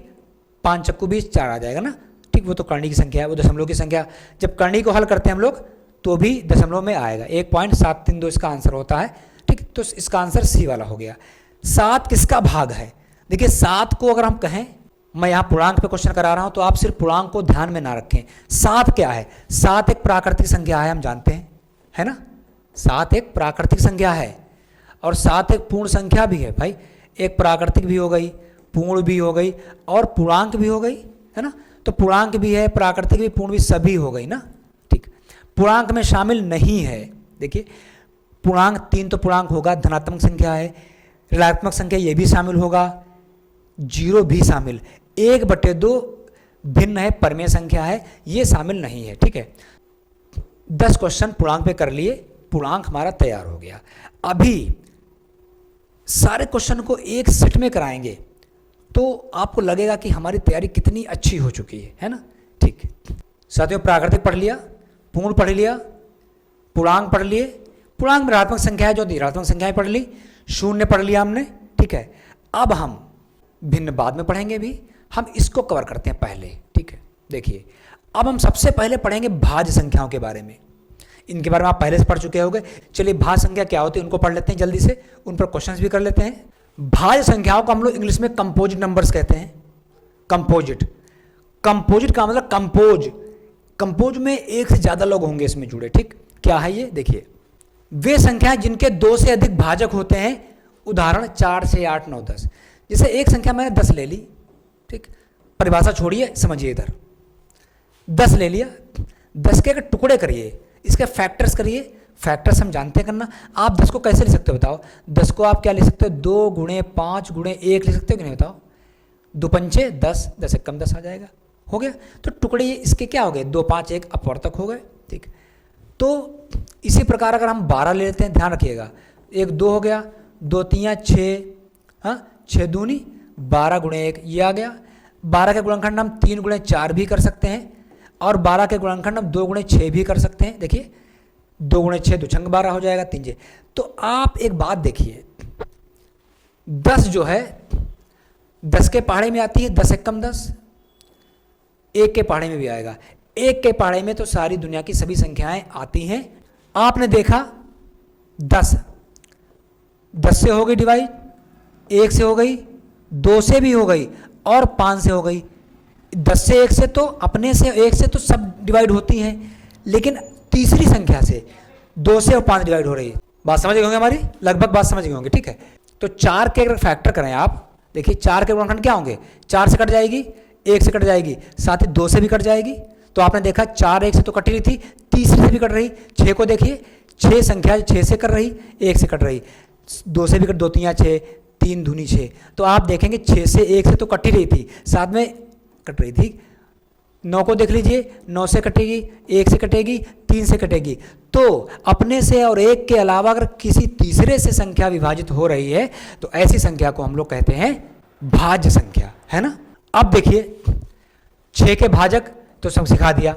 5 चक्कू 20 4 आ जाएगा ना, ठीक। वो तो करनी की संख्या है, वो दशमलव की संख्या। जब करनी को हल करते हैं हम लोग तो भी दशमलव में आएगा, 1.732 इसका आंसर होता है, ठीक। तो इसका आंसर सी वाला हो गया। 7 किसका भाग है? देखिए 7 को अगर हम कहें, मैं यहाँ पूर्णांक पे क्वेश्चन करा रहा हूँ तो आप सिर्फ पूर्णांक को ध्यान में ना रखें। 7 क्या है? 7 एक प्राकृतिक संख्या है, हम जानते हैं, है ना। 7 एक प्राकृतिक संख्या है और 7 एक पूर्ण संख्या भी है भाई। एक प्राकृतिक भी हो गई, पूर्ण भी हो गई और पूर्णांक भी हो गई, है ना। तो पूर्णांक भी है, प्राकृतिक भी, पूर्ण भी, सभी हो गई ना, ठीक। पूर्णांक में शामिल नहीं है, देखिए पूर्णांक 3 तो पूर्णांक होगा, धनात्मक संख्या है, ऋणात्मक संख्या ये भी शामिल होगा, 0 भी शामिल, 1/2 भिन्न है, परिमेय संख्या है, ये शामिल नहीं है, ठीक है। 10 क्वेश्चन पूर्णांक पे कर लिए, पूर्णांक हमारा तैयार हो गया। अभी सारे क्वेश्चन को एक सेट में कराएंगे तो आपको लगेगा कि हमारी तैयारी कितनी अच्छी हो चुकी है ना, ठीक। साथियों प्राकृतिक पढ़ लिया, पूर्ण पढ़ लिया, पूर्णांक पढ़ लिए, पूर्णांक में ऋणात्मक संख्या है जो ऋणात्मक संख्याएं पढ़ ली, शून्य पढ़ लिया हमने, ठीक है। अब हम भिन्न बाद में पढ़ेंगे भी, हम इसको कवर करते हैं पहले, ठीक है। देखिए अब हम सबसे पहले पढ़ेंगे भाज्य संख्याओं के बारे में। इनके बारे में आप पहले से पढ़ चुके होंगे। चलिए भाज्य संख्या क्या होती है उनको पढ़ लेते हैं जल्दी से, उन पर क्वेश्चंस भी कर लेते हैं। भाज्य संख्याओं को हम लोग इंग्लिश में कंपोजिट नंबर्स कहते हैं। कंपोजिट, कंपोजिट का मतलब कंपोज, कंपोज में एक से ज्यादा लोग होंगे इसमें जुड़े, ठीक। क्या है ये? देखिए वे संख्याएं जिनके 2 से अधिक भाजक होते हैं, उदाहरण 4, 6, 8, 9, 10। जैसे एक संख्या मैंने 10 ले ली, ठीक, परिभाषा छोड़िए, समझिए इधर 10 ले लिया, 10 के टुकड़े करिए, इसके फैक्टर्स करिए, फैक्टर्स हम जानते हैं करना। आप 10 को कैसे लिख सकते हो बताओ? 10 को आप क्या लिख सकते हो? 2 गुणे 5 गुणे 1 लिख सकते हो कि नहीं बताओ? 2 पंचे 10, 10 एक कम 10 आ जाएगा, हो गया। तो टुकड़े इसके क्या हो गए? 2 5 1 अपवर्तक हो गए, ठीक। तो इसी प्रकार अगर हम 12 ले लेते हैं, ध्यान रखिएगा, 1 2 हो गया, 2 3 6, हाँ 6 दूनी 12 गुणे 1 ये आ गया। 12 के गुणनखंड हम 3 गुणे 4 भी कर सकते हैं और 12 के गुणनखंड हम 2 गुणे 6 भी कर सकते हैं। देखिए 2 गुणे 6 2 12 हो जाएगा, 3 6। तो आप एक बात देखिए, 10 जो है 10 के पहाड़े में आती है, 10 एक कम 10, 1 के पहाड़े में भी आएगा। 1 के पहाड़े में तो सारी दुनिया की सभी संख्याएं आती हैं। आपने देखा 10 से हो गई डिवाइड, 1 से हो गई, 2 से भी हो गई और 5 से हो गई। 10 से 1 से तो अपने से 1 से तो सब डिवाइड होती हैं, लेकिन तीसरी संख्या से 2 से और 5 डिवाइड हो रही है। बात समझ गए होंगे हमारी, लगभग बात समझ गए होंगे, ठीक है। तो 4 के अगर फैक्टर करें आप, देखिए 4 के गुणनखंड क्या होंगे? 4 से कट जाएगी, 1 से कट जाएगी, साथ ही 2 से भी कट जाएगी। तो आपने देखा 4 1 से तो कट रही थी, तीसरी से भी कट रही। 6 को देखिए, 6 संख्या 6 से कट रही, 1 से कट रही, 2 से भी कट, 2 3 6, 3 दूनी 6। तो आप देखेंगे 6 से 1 से तो कट ही रही थी, साथ में कट रही थी। 9 को देख लीजिए, 9 से कटेगी, 1 से कटेगी, 3 से कटेगी। तो अपने से और 1 के अलावा अगर किसी तीसरे से संख्या विभाजित हो रही है तो ऐसी संख्या को हम लोग कहते हैं भाज्य संख्या, है ना। अब देखिए 6 के भाजक तो सब सिखा दिया।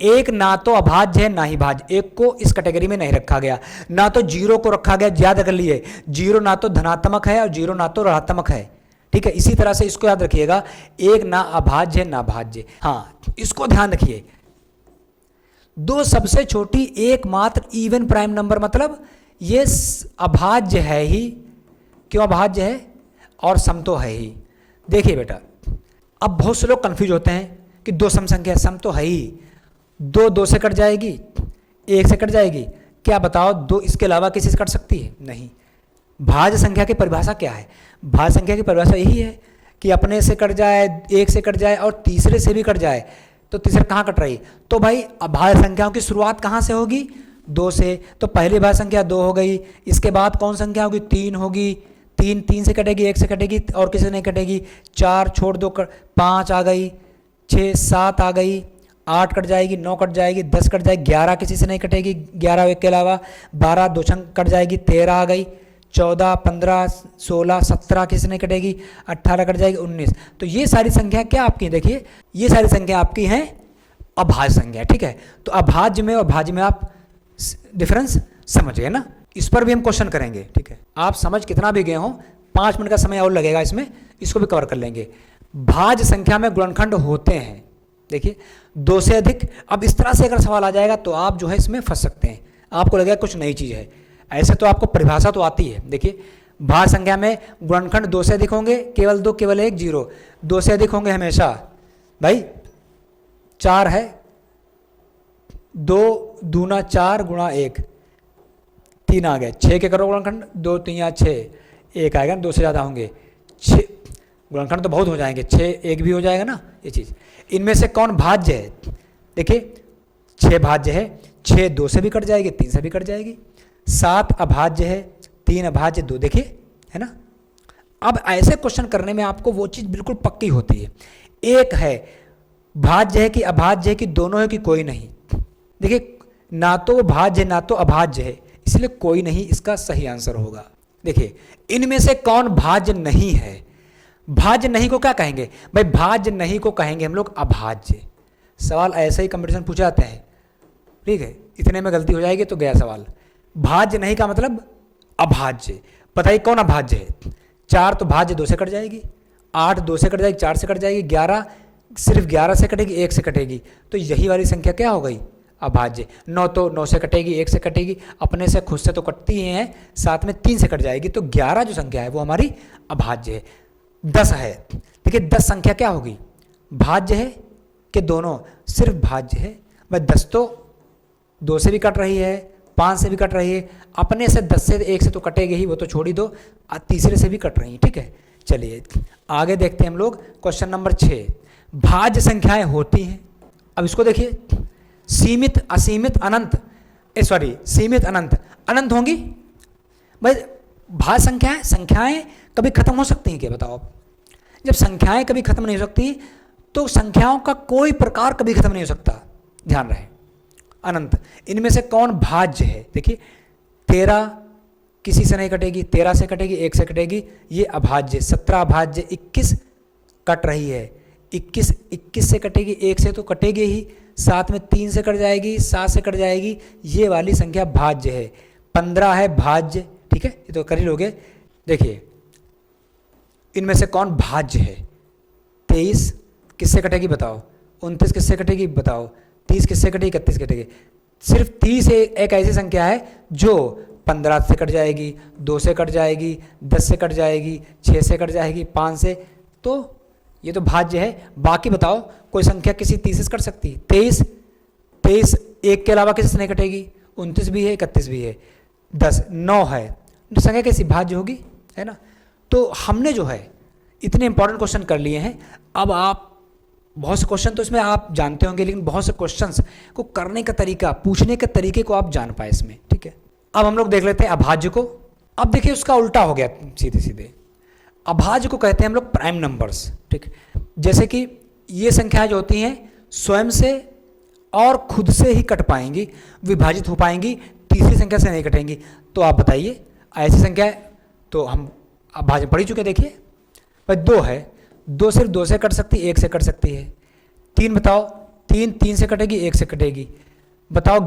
1 ना तो अभाज्य है ना ही भाज्य, 1 को इस कैटेगरी में नहीं रखा गया, ना तो 0 को रखा गया। याद कर लिए, 0 ना तो धनात्मक है और 0 ना तो ऋणात्मक है, ठीक है। इसी तरह से इसको याद रखिएगा, 1 ना अभाज्य ना भाज्य। हाँ, इसको ध्यान रखिए, 2 सबसे छोटी एकमात्र इवन प्राइम नंबर, मतलब ये अभाज्य है ही। क्यों अभाज्य है? और सम तो है ही। देखिए बेटा, अब बहुत से लोग कंफ्यूज होते हैं कि 2 सम संख्या, सम तो है ही, 2 2 से कट जाएगी, 1 से कट जाएगी, क्या बताओ 2 इसके अलावा किसी से कट सकती है? नहीं। भाज्य संख्या की परिभाषा क्या है? भाज्य संख्या की परिभाषा यही है कि अपने से कट जाए, 1 से कट जाए और तीसरे से भी कट जाए। तो तीसरा कहाँ कट रही? तो भाई भाज्य संख्याओं की शुरुआत कहाँ से होगी? 2 से। तो पहली भाज्य संख्या 2 हो गई, इसके बाद कौन संख्या होगी? 3 होगी, 3 से कटेगी, 1 से कटेगी और किसी से नहीं कटेगी। 4 छोड़ दो, 5 आ गई, 6 7 आ गई, 8 कट जाएगी, 9 कट जाएगी, 10 कट जाएगी, 11 किसी से नहीं कटेगी, 11 1 के अलावा, 12 2 कट जाएगी, 13 आ गई, 14 15 16 17 किसी से नहीं कटेगी, 18 कट जाएगी, 19। तो ये सारी संख्या क्या आपकी हैं? देखिए ये सारी संख्या आपकी हैं अभाज्य संख्या, ठीक है। तो अभाज्य में और भाज्य में आप डिफरेंस समझ गए ना। इस पर भी हम क्वेश्चन करेंगे, ठीक है। आप समझ कितना भी गए हो, 5 मिनट का समय और लगेगा इसमें, इसको भी कवर कर लेंगे। भाज्य संख्या में गुणनखंड होते हैं, देखिए 2 से अधिक। अब इस तरह से अगर सवाल आ जाएगा तो आप जो है इसमें फंस सकते हैं, आपको लगेगा कुछ नई चीज़ है। ऐसे तो आपको परिभाषा तो आती है। देखिए भाज्य संख्या में गुणनखंड 2 से अधिक होंगे, केवल 2 केवल 1 0। 2 से अधिक होंगे हमेशा, भाई 4 है, 2 दूना 4 गुणा 1 3 आ गए। 6 के करो गुणनखंड, 2 3 6, 1 आएगा। 2 से ज़्यादा होंगे 6 गुणनखंड तो बहुत हो जाएंगे, 6 1 भी हो जाएगा ना ये चीज़। इनमें से कौन भाज्य है? देखिए 6 भाज्य है, 6 2 से भी कट जाएगी, 3 से भी कट जाएगी। 7 अभाज्य है, 3 अभाज्य 2, देखिए है ना। अब ऐसे क्वेश्चन करने में आपको वो चीज़ बिल्कुल पक्की होती है। एक है भाज्य है कि अभाज्य है कि दोनों है कि कोई नहीं। देखिए ना तो वो भाज्य है ना तो अभाज्य है, इसलिए कोई नहीं इसका सही आंसर होगा। देखिए इनमें से कौन भाज्य नहीं है? भाज्य नहीं को क्या कहेंगे भाई? भाज्य नहीं को कहेंगे हम लोग अभाज्य। सवाल ऐसे ही कंपटीशन पूछे जाते हैं, ठीक है। इतने में गलती हो जाएगी तो गया सवाल। भाज्य नहीं का मतलब अभाज्य। बताइए कौन अभाज्य है? 4 तो भाज्य 2 से कट जाएगी, 8 2 से कट जाएगी, 4 से कट जाएगी, 11 सिर्फ 11 से कटेगी, 1 से कटेगी। तो यही वाली संख्या क्या हो गई? अभाज्य। 9 तो 9 से कटेगी, 1 से कटेगी, अपने से खुद से तो कटती ही हैं, साथ में 3 से कट जाएगी। तो 11 जो संख्या है वो हमारी अभाज्य है। 10 है, देखिए 10 संख्या क्या होगी? भाज्य है कि दोनों? सिर्फ भाज्य है भाई। 10 तो 2 से भी कट रही है, 5 से भी कट रही है, अपने से 10 से 1 से तो कटेगी ही, वो तो छोड़ ही दो, तीसरे से भी कट रही है, ठीक है। चलिए आगे देखते हैं हम लोग क्वेश्चन नंबर 6। भाज्य संख्याएं होती हैं। अब इसको देखिए, सीमित, असीमित, अनंत, सॉरी सीमित अनंत, अनंत होंगी भाई। भाज्य संख्याएं, संख्याएं कभी खत्म हो सकती हैं क्या बताओ आप? जब संख्याएं कभी खत्म नहीं हो सकती तो संख्याओं का कोई प्रकार कभी खत्म नहीं हो सकता, ध्यान रहे। अनंत, इनमें से कौन भाज्य है? देखिए 13 किसी से नहीं कटेगी, 13 से कटेगी, 1 से कटेगी, ये अभाज्य। 17 अभाज्य, 21 कट रही है, 21 से कटेगी, 1 से तो कटेगी ही, साथ में 3 से कट जाएगी, 7 से कट जाएगी, ये वाली संख्या भाज्य है। 15 है भाज्य, ठीक है, ये तो कर ही लोगे। देखिए इनमें से कौन भाज्य है? 23 किससे कटेगी बताओ? 29 किससे कटेगी बताओ? 30 किससे कटेगी? 31 कटेगी। सिर्फ 30 एक ऐसी संख्या है जो 15 से कट जाएगी, 2 से कट जाएगी, 10 से कट जाएगी, 6 से कट जाएगी, 5 से, तो ये तो भाज्य है। बाकी बताओ कोई संख्या किसी 30 से कट सकती है? 23 एक के अलावा किसी से नहीं कटेगी, 29 भी है, 31 भी है, 10 9 है, तो संख्या कैसी भाज्य होगी, है ना। तो हमने जो है इतने इंपॉर्टेंट क्वेश्चन कर लिए हैं। अब आप बहुत से क्वेश्चन तो इसमें आप जानते होंगे, लेकिन बहुत से क्वेश्चंस को करने का तरीका, पूछने के तरीके को आप जान पाए इसमें, ठीक है। अब हम लोग देख लेते हैं अभाज्य को। अब देखिए उसका उल्टा हो गया सीधे सीधे। अभाज्य को कहते हैं हम लोग प्राइम नंबर्स, ठीक। जैसे कि ये संख्याएं जो होती हैं स्वयं से और खुद से ही कट पाएंगी, विभाजित हो पाएंगी, तीसरी संख्या से नहीं कटेंगी। तो आप बताइए ऐसी संख्या, तो हम अभाज्य पढ़ ही चुके। देखिए भाई 2 है, 2 सिर्फ 2 से कट सकती है, 1 से कट सकती है। 3 बताओ, 3 से कटेगी, 1 से कटेगी। बताओ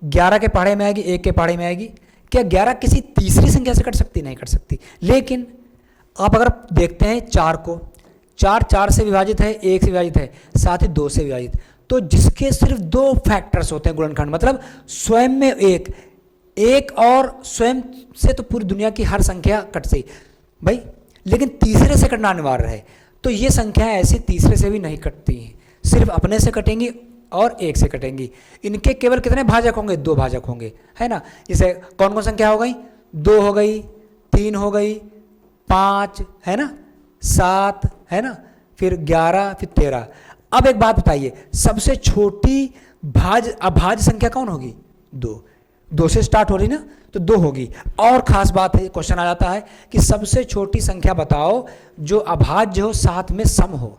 11 के पहाड़े में आएगी, 1 के पहाड़े में आएगी। क्या 11 किसी तीसरी संख्या से कट सकती? नहीं कट सकती। लेकिन आप अगर देखते हैं 4 को, 4 से विभाजित है, 1 से विभाजित है, साथ ही 2 से विभाजित। तो जिसके सिर्फ 2 फैक्टर्स होते हैं गुणनखंड, मतलब स्वयं में एक और स्वयं से तो पूरी दुनिया की हर संख्या कट सही भाई, लेकिन तीसरे से कटना अनिवार्य है। तो ये संख्याएं ऐसी तीसरे से भी नहीं कटती हैं, सिर्फ अपने से कटेंगी और 1 से कटेंगी। इनके केवल कितने भाजक होंगे? 2 भाजक होंगे, है ना। जैसे कौन कौन संख्या हो गई? 2 हो गई, 3 हो गई, 5 है ना, 7 है ना, फिर 11, फिर 13। अब एक बात बताइए, सबसे छोटी अभाज्य संख्या कौन होगी? 2 से स्टार्ट हो रही ना, तो 2 होगी। और खास बात है, क्वेश्चन आ जाता है कि सबसे छोटी संख्या बताओ जो अभाज्य हो साथ में सम हो,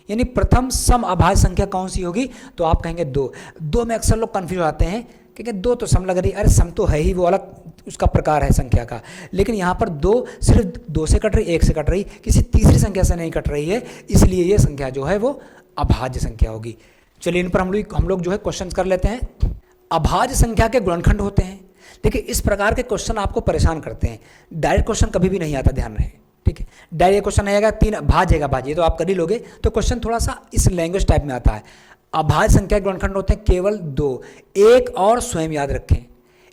यानी प्रथम सम अभाज्य संख्या कौन सी होगी? तो आप कहेंगे 2 में अक्सर लोग कंफ्यूज आते हैं क्योंकि 2 तो सम लग रही, अरे सम तो है ही, वो अलग उसका प्रकार है संख्या का। लेकिन यहाँ पर 2 सिर्फ 2 से कट रही, 1 से कट रही, किसी तीसरी संख्या से नहीं कट रही है, इसलिए ये संख्या जो है वो अभाज्य संख्या होगी। चलिए इन पर हम लोग जो है क्वेश्चन कर लेते हैं। अभाज्य संख्या के गुणनखंड होते हैं। देखिए इस प्रकार के क्वेश्चन आपको परेशान करते हैं, डायरेक्ट क्वेश्चन कभी भी नहीं आता, ध्यान रहे, ठीक है। डायरेक्ट क्वेश्चन नहीं आएगा, 3 भाज्य भाज्य तो आप कर ही लोगे। तो क्वेश्चन थोड़ा सा इस लैंग्वेज टाइप में आता है। अभाज्य संख्या के गुणनखंड होते हैं केवल 2, 1 और स्वयं, याद रखें।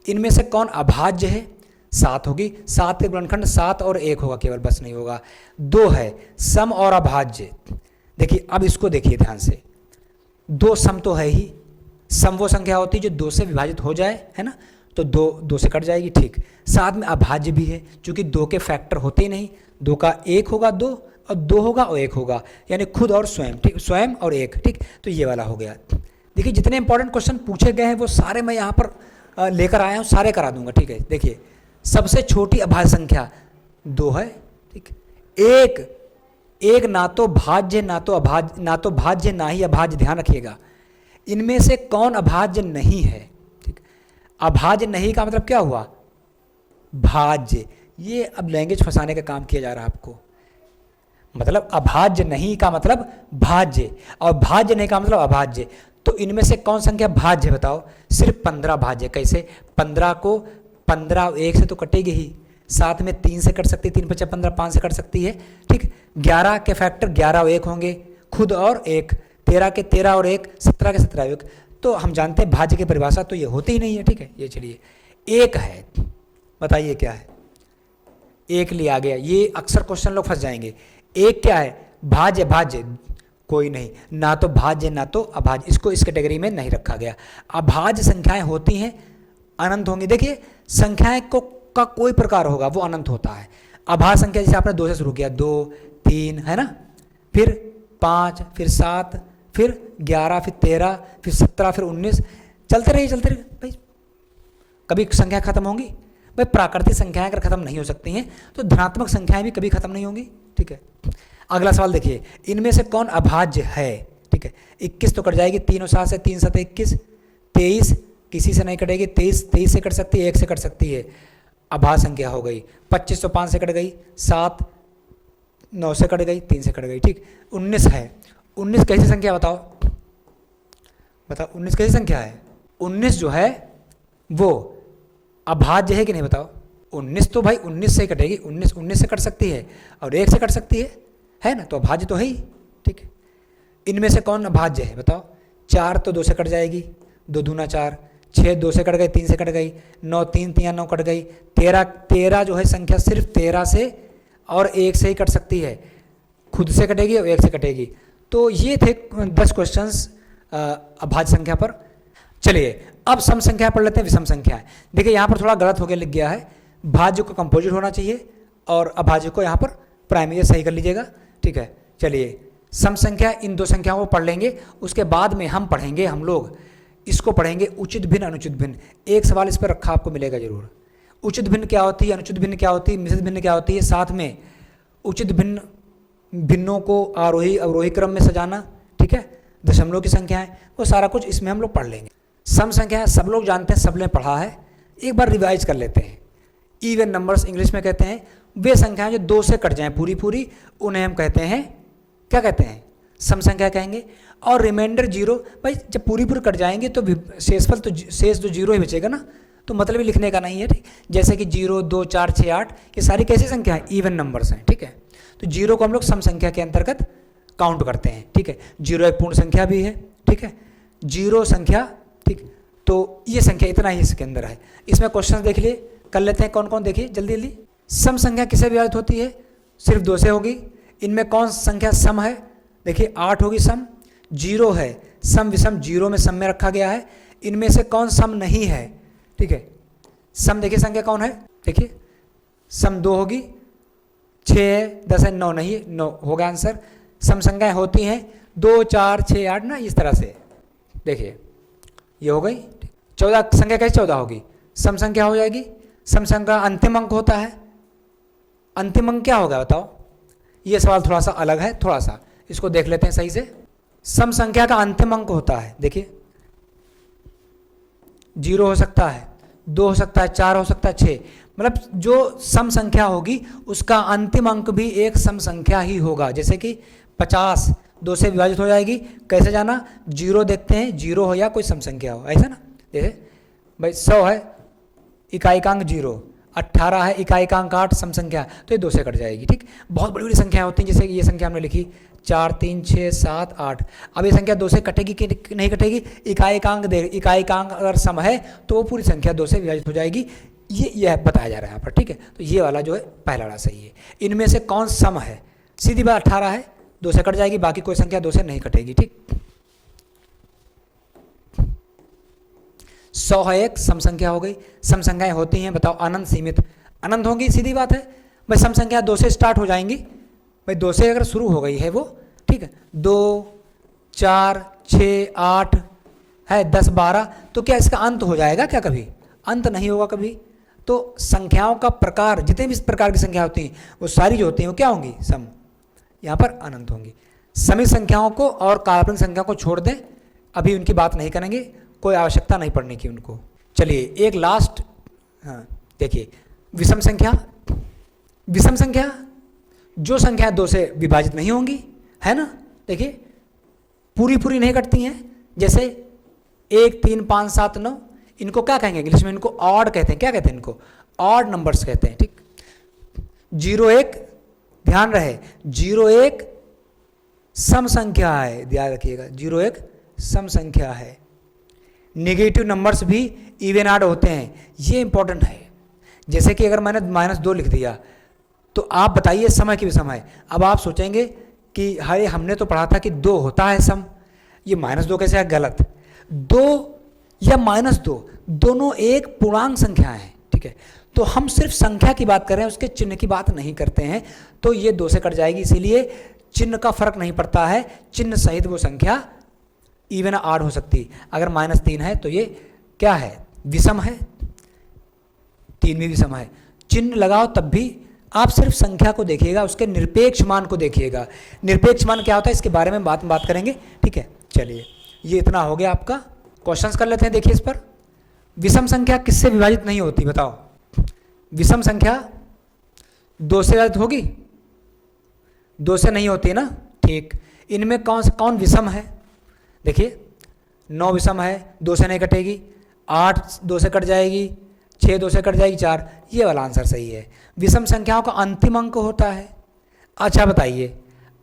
इनमें से कौन अभाज्य है? 7 होगी, 7 के गुणनखंड 7 और 1 होगा केवल, बस नहीं होगा। 2 है सम और अभाज्य। देखिए अब इसको देखिए ध्यान से, 2 सम तो है ही, सम वो संख्या होती है जो 2 से विभाजित हो जाए, है ना, तो 2 से कट जाएगी, ठीक। साथ में अभाज्य भी है, क्योंकि 2 के फैक्टर होते ही नहीं, 2 का 1 होगा 2 और 2 होगा और 1 होगा, यानी खुद और स्वयं, ठीक, स्वयं और 1, ठीक। तो ये वाला हो गया। देखिए जितने इंपॉर्टेंट क्वेश्चन पूछे गए हैं वो सारे मैं यहाँ पर लेकर आया हूँ, सारे करा दूंगा, ठीक है। देखिए सबसे छोटी अभाज्य संख्या 2 है, ठीक। एक ना तो भाज्य ना तो भाज्य ना ही अभाज्य, ध्यान रखिएगा। इनमें से कौन अभाज्य नहीं है? ठीक, अभाज्य नहीं का मतलब क्या हुआ? भाज्य। ये अब लैंग्वेज फंसाने का काम किया जा रहा है आपको। मतलब अभाज्य नहीं का मतलब भाज्य और भाज्य नहीं का मतलब अभाज्य। तो इनमें से कौन संख्या भाज्य बताओ? सिर्फ 15 भाज्य। कैसे? 15 को 15 1 से तो कटेगी ही, साथ में 3 से कट सकती है, 3 × 15 5 से कट सकती है, ठीक। 11 के फैक्टर 11 और 1 होंगे, खुद और 1, 13 के 13 और 1, 17 के 17 और 1। तो हम जानते हैं भाज्य की परिभाषा तो ये होती ही नहीं है, ठीक है। ये चलिए 1 है, बताइए क्या है? 1 लिया गया, ये अक्सर क्वेश्चन लोग फंस जाएंगे। 1 क्या है? भाज्य। भाज्य कोई नहीं, ना तो भाज्य ना तो अभाज्य, इसको इस कैटेगरी में नहीं रखा गया। अभाज्य संख्याएं होती हैं, अनंत होंगी। देखिए संख्याएं का कोई प्रकार होगा वो अनंत होता है। अभाज्य संख्या जैसे आपने 2 से शुरू किया, 2 3 है ना, फिर 5, फिर 7, फिर 11, फिर 13, फिर 17, फिर 19, चलते रहिए भाई, कभी संख्या खत्म होंगी भाई। प्राकृतिक संख्याएं अगर खत्म नहीं हो सकती हैं तो धनात्मक संख्याएं भी कभी खत्म नहीं होंगी, ठीक है। अगला सवाल देखिए, इनमें से कौन अभाज्य है, ठीक है। 21 तो कट जाएगी, 3 और 7 से, 3 7 21, 23 किसी से नहीं कटेगी, 23 से कट सकती है, 1 से कट सकती है, अभाज्य संख्या हो गई। 25 तो 5 से कट गई, 7 9 से कट गई, 3 से कट गई, ठीक। 19 है, 19 कैसी संख्या बताओ, 19 कैसी संख्या है? 19 जो है वो अभाज्य है कि नहीं बताओ? 19 तो भाई 19 से ही कटेगी, 19 से कट सकती है और 1 से कट सकती है ना, तो अभाज्य तो है ही, ठीक है। इनमें से कौन अभाज्य है बताओ? 4 तो 2 से कट जाएगी, 2 दूना 4, 6 2 से कट गई, 3 से कट गई, 9 3 3 9 कट गई, 13 जो है संख्या सिर्फ 13 से और 1 से ही कट सकती है, खुद से कटेगी और 1 से कटेगी। तो ये थे 10 क्वेश्चंस अभाज्य संख्या पर। चलिए अब सम संख्या पढ़ लेते हैं, विषम संख्या। देखिए यहाँ पर थोड़ा गलत हो गया, लिख गया है भाज्य को कंपोजिट होना चाहिए और अभाज्य को यहाँ पर प्राइमरी, सही कर लीजिएगा, ठीक है। चलिए सम संख्या, इन 2 संख्याओं को पढ़ लेंगे, उसके बाद में हम पढ़ेंगे, हम लोग इसको पढ़ेंगे उचित भिन्न अनुचित भिन्न। एक सवाल इस पर रखा आपको मिलेगा जरूर, उचित भिन्न क्या होती है, अनुचित भिन्न क्या होती है, मिश्रित भिन्न क्या होती है, साथ में उचित भिन्न भिन्नों को आरोही अवरोही क्रम में सजाना, ठीक है, दशमलव की संख्या है, वो सारा कुछ इसमें हम लोग पढ़ लेंगे। सम संख्या सब लोग जानते हैं, सब ने पढ़ा है, एक बार रिवाइज कर लेते हैं। इवन नंबर्स इंग्लिश में कहते हैं वे संख्याएं जो 2 से कट जाएं पूरी पूरी, उन्हें हम कहते हैं, क्या कहते हैं? सम संख्या कहेंगे। और रिमाइंडर 0, भाई जब पूरी पूरी कट जाएंगे तो शेषफल तो शेष तो 0 ही बचेगा ना, तो मतलब ही लिखने का नहीं है, ठीक। जैसे कि 0 2 4 6 8, ये सारी कैसी संख्या है? इवन नंबर्स हैं, ठीक है। तो 0 को हम लोग सम संख्या के अंतर्गत काउंट करते हैं, ठीक है। 0 एक पूर्ण संख्या भी है, ठीक है, 0 संख्या, ठीक। तो ये संख्या इतना ही इसके अंदर है। इसमें क्वेश्चन देख लिए, कर लेते हैं कौन कौन, देखिए जल्दी जल्दी। सम संख्या किसे विभाजित होती है? सिर्फ 2 से होगी। इनमें कौन संख्या सम है? देखिए 8 होगी सम, 0 है सम, विषम 0 में सम में रखा गया है। इनमें से कौन सम नहीं है? ठीक है, सम देखिए संख्या कौन है, देखिए सम 2 होगी, 6 10 है, 9 नहीं, 9 होगा आंसर। सम संख्याएं होती हैं 2 4 6 8 ना, इस तरह से देखिए ये हो गई। 14 संख्या कैसे 14 होगी? सम संख्या हो जाएगी। सम संख्या अंतिम अंक होता है, अंतिम अंक क्या होगा बताओ? ये सवाल थोड़ा सा अलग है, थोड़ा सा इसको देख लेते हैं सही से। सम संख्या का अंतिम अंक होता है, देखिए 0 हो सकता है, 2 हो सकता है, 4 हो सकता है, 6, मतलब जो सम संख्या होगी उसका अंतिम अंक भी एक सम संख्या ही होगा। जैसे कि 50 2 से विभाजित हो जाएगी, कैसे जाना? 0 देखते हैं, 0 हो या कोई सम संख्या हो, ऐसा ना। जैसे भाई 100 है, इकाइकांक 0, 18 है, इकाइकांक 8, सम संख्या, तो ये 2 से कट जाएगी, ठीक। बहुत बड़ी बड़ी संख्या होती हैं, जैसे ये संख्या हमने लिखी 4 3 6 7 8। अब ये संख्या 2 से कटेगी कि नहीं कटेगी? इकाइकांक अगर सम है तो वो पूरी संख्या 2 से विभाजित हो जाएगी, ये बताया जा रहा है यहाँ पर, ठीक है। तो ये वाला जो है पहला वाला सही है। इनमें से कौन सम है? सीधी बात 18 है, 2 से कट जाएगी, बाकी कोई संख्या 2 से नहीं कटेगी, ठीक। 100 है एक सम संख्या हो गई। सम संख्याएं होती हैं बताओ अनंत सीमित, अनंत होंगी, सीधी बात है भाई। सम संख्या 2 से स्टार्ट हो जाएंगी भाई, 2 से अगर शुरू हो गई है वो, ठीक है, 2 4 6 8 है, 10 12, तो क्या इसका अंत हो जाएगा क्या? कभी अंत नहीं होगा कभी। तो संख्याओं का प्रकार, जितने भी इस प्रकार की संख्या होती हैं वो सारी जो होती हैं वो क्या होंगी? सम, यहाँ पर अनंत होंगी। समित संख्याओं को और काल्पनिक संख्या को छोड़ दें, अभी उनकी बात नहीं करेंगे, कोई आवश्यकता नहीं पढ़ने की उनको। चलिए एक लास्ट, हाँ देखिए विषम संख्या। विषम संख्या जो संख्या 2 से विभाजित नहीं होंगी, है ना, देखिए पूरी पूरी नहीं कटती हैं, जैसे 1 3 5 7 9, इनको क्या कहेंगे इंग्लिश में? इनको ऑड कहते हैं। क्या कहते हैं इनको? ऑड नंबर्स कहते हैं, ठीक। 0 1, ध्यान रहे 0 1 सम संख्या है, ध्यान रखिएगा 0 1 सम संख्या है। नेगेटिव नंबर्स भी इवन ऑड होते हैं, ये इंपॉर्टेंट है। जैसे कि अगर मैंने -2 लिख दिया तो आप बताइए समय की भी सम है। अब आप सोचेंगे कि अरे हमने तो पढ़ा था कि 2 होता है सम, ये -2 कैसे है? गलत। 2 या -2 दोनों एक पूर्णांक संख्या है, ठीक है। तो हम सिर्फ संख्या की बात कर रहे हैं, उसके चिन्ह की बात नहीं करते हैं, तो ये 2 से कट जाएगी, इसीलिए चिन्ह का फर्क नहीं पड़ता है, चिन्ह सहित वो संख्या इवन आड हो सकती। अगर -3 है तो ये क्या है, विषम है, 3 भी विषम है। चिन्ह लगाओ तब भी आप सिर्फ संख्या को देखिएगा, उसके निरपेक्ष मान को देखिएगा। निरपेक्ष मान क्या होता है इसके बारे में बात करेंगे, ठीक है। चलिए ये इतना हो गया आपका। क्वेश्चंस कर लेते हैं, देखिए इस पर। विषम संख्या किससे विभाजित नहीं होती बताओ? विषम संख्या 2 से विभाजित होगी? 2 से नहीं होती ना, ठीक। इनमें कौन विषम है? देखिए 9 विषम है, 2 से नहीं कटेगी। 8 2 से कट जाएगी, 6 2 से कट जाएगी, 4। ये वाला आंसर सही है। विषम संख्याओं का अंतिम अंक होता है। अच्छा बताइए,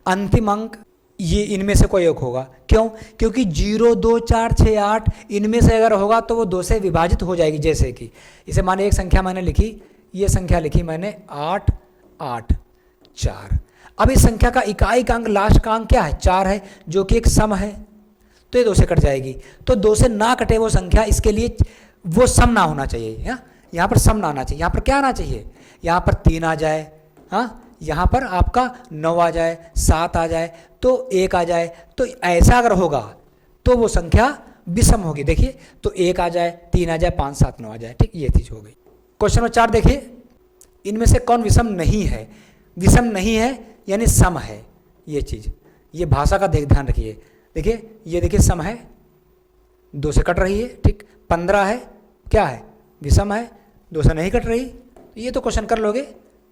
अंतिम अंक ये इनमें से कोई एक होगा, क्यों? क्योंकि 0 2 4 6 8 इनमें से अगर होगा तो वो 2 से विभाजित हो जाएगी। जैसे कि इसे माने एक संख्या मैंने लिखी, ये संख्या लिखी मैंने 8 8 4। अब इस संख्या का इकाई का अंक, लास्ट का अंक क्या है? 4 है, जो कि एक सम है, तो ये 2 से कट जाएगी। तो 2 से ना कटे वो संख्या, इसके लिए वो सम ना होना चाहिए। यहाँ पर सम ना आना चाहिए। यहाँ पर क्या आना चाहिए? यहाँ पर 3 आ जाए, हाँ, यहाँ पर आपका 9 आ जाए, 7 आ जाए, तो 1 आ जाए। तो ऐसा अगर होगा तो वो संख्या विषम होगी। देखिए तो 1 आ जाए, 3 आ जाए, 5 7 9 आ जाए, ठीक, ये चीज़ हो गई। क्वेश्चन नंबर 4 देखिए, इनमें से कौन विषम नहीं है? विषम नहीं है यानी सम है, ये चीज़, ये भाषा का ध्यान रखिए। देखिए ये देखिए सम है, 2 से कट रही है, ठीक। 15 है, क्या है? विषम है, 2 से नहीं कट रही। ये तो क्वेश्चन कर लोगे,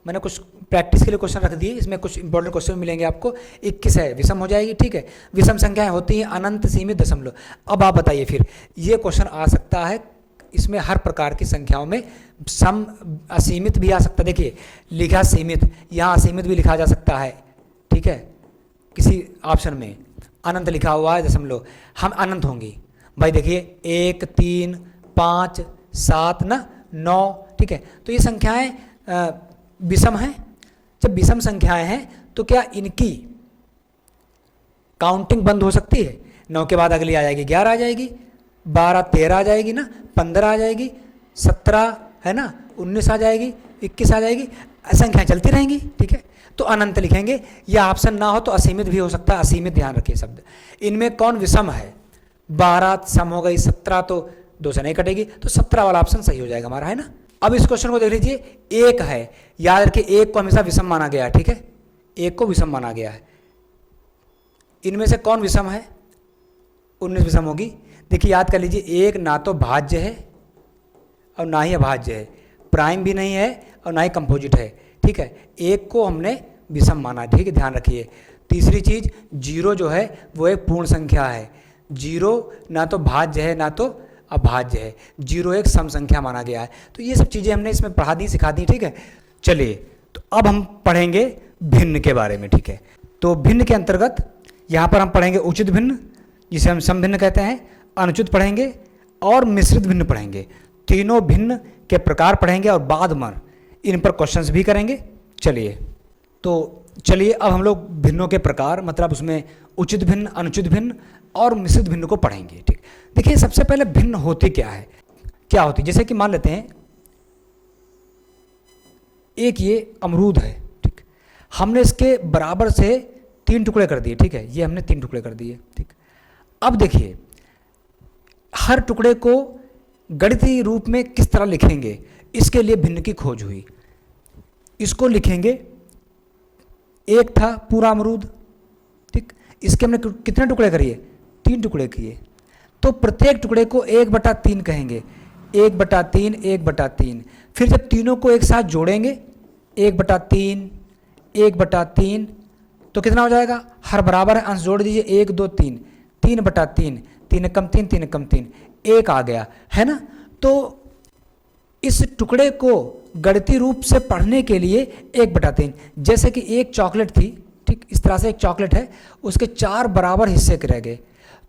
मैंने कुछ प्रैक्टिस के लिए क्वेश्चन रख दिए, इसमें कुछ इंपॉर्टेंट क्वेश्चन मिलेंगे आपको। 21 है, विषम हो जाएगी, ठीक है। विषम संख्याएं होती हैं अनंत, सीमित, दशमलव। अब आप बताइए फिर, ये क्वेश्चन आ सकता है, इसमें हर प्रकार की संख्याओं में सम, असीमित भी आ सकता है। देखिए लिखा सीमित, यहाँ असीमित भी लिखा जा सकता है, ठीक है। किसी ऑप्शन में अनंत लिखा हुआ है, दशमलव, हम अनंत होंगी भाई। देखिए 1 3 5 7 ना 9, ठीक है। तो ये संख्याएं विषम हैं। जब विषम संख्याएं हैं तो क्या इनकी काउंटिंग बंद हो सकती है? 9 के बाद अगली आ जाएगी, 11 आ जाएगी, 12 13 आ जाएगी ना, 15 आ जाएगी, 17 है ना, 19 आ जाएगी, 21 आ जाएगी, संख्याएं चलती रहेंगी, ठीक है। तो अनंत लिखेंगे, या ऑप्शन ना हो तो असीमित भी हो सकता है, असीमित ध्यान रखिए शब्द। इनमें कौन विषम है? 12 सम हो गई, 17 तो 2 से नहीं कटेगी, तो 17 वाला ऑप्शन सही हो जाएगा हमारा, है ना। अब इस क्वेश्चन को देख लीजिए, 1 है, याद रखिए 1 को हमेशा विषम माना गया है, ठीक है। 1 को विषम माना गया है। इनमें से कौन विषम है? 19 विषम होगी। देखिए याद कर लीजिए, 1 ना तो भाज्य है और ना ही अभाज्य है, प्राइम भी नहीं है और ना ही कंपोजिट है, ठीक है। 1 को हमने विषम माना, ठीक है, ध्यान रखिए। तीसरी चीज़, 0 जो है वो एक पूर्ण संख्या है। 0 ना तो भाज्य है ना तो अभाज्य है, 0 एक सम संख्या माना गया है। तो ये सब चीज़ें हमने इसमें पढ़ा दी, सिखा दी, ठीक है। चलिए तो अब हम पढ़ेंगे भिन्न के बारे में, ठीक है। तो भिन्न के अंतर्गत यहाँ पर हम पढ़ेंगे उचित भिन्न, जिसे हम सम भिन्न कहते हैं, अनुचित पढ़ेंगे और मिश्रित भिन्न पढ़ेंगे। तीनों भिन्न के प्रकार पढ़ेंगे और बाद में इन पर क्वेश्चंस भी करेंगे। चलिए अब हम लोग भिन्नों के प्रकार, मतलब उसमें उचित भिन्न, अनुचित भिन्न और मिश्रित भिन्न को पढ़ेंगे, ठीक। देखिए सबसे पहले भिन्न होती क्या है, क्या होती? जैसे कि मान लेते हैं एक ये अमरूद है, ठीक। हमने इसके बराबर से 3 टुकड़े कर दिए, ठीक है। ये हमने 3 टुकड़े कर दिए, ठीक। अब देखिए हर टुकड़े को गणितीय रूप में किस तरह लिखेंगे, इसके लिए भिन्न की खोज हुई। इसको लिखेंगे, एक था पूरा अमरूद, ठीक। इसके हमने कितने टुकड़े करिए? 3 टुकड़े किए। तो प्रत्येक टुकड़े को 1/3 कहेंगे, 1/3 1/3। फिर जब तीनों को एक साथ जोड़ेंगे 1/3 1/3, तो कितना हो जाएगा? हर बराबर है, अंश जोड़ दीजिए, 1 2 3, 3/3, 3 कम 3, 3 कम 3, 1 आ गया, है ना। तो इस टुकड़े को गणितीय रूप से पढ़ने के लिए 1/3, जैसे कि एक चॉकलेट थी, ठीक, इस तरह से एक चॉकलेट है, उसके 4 बराबर हिस्से रह गए।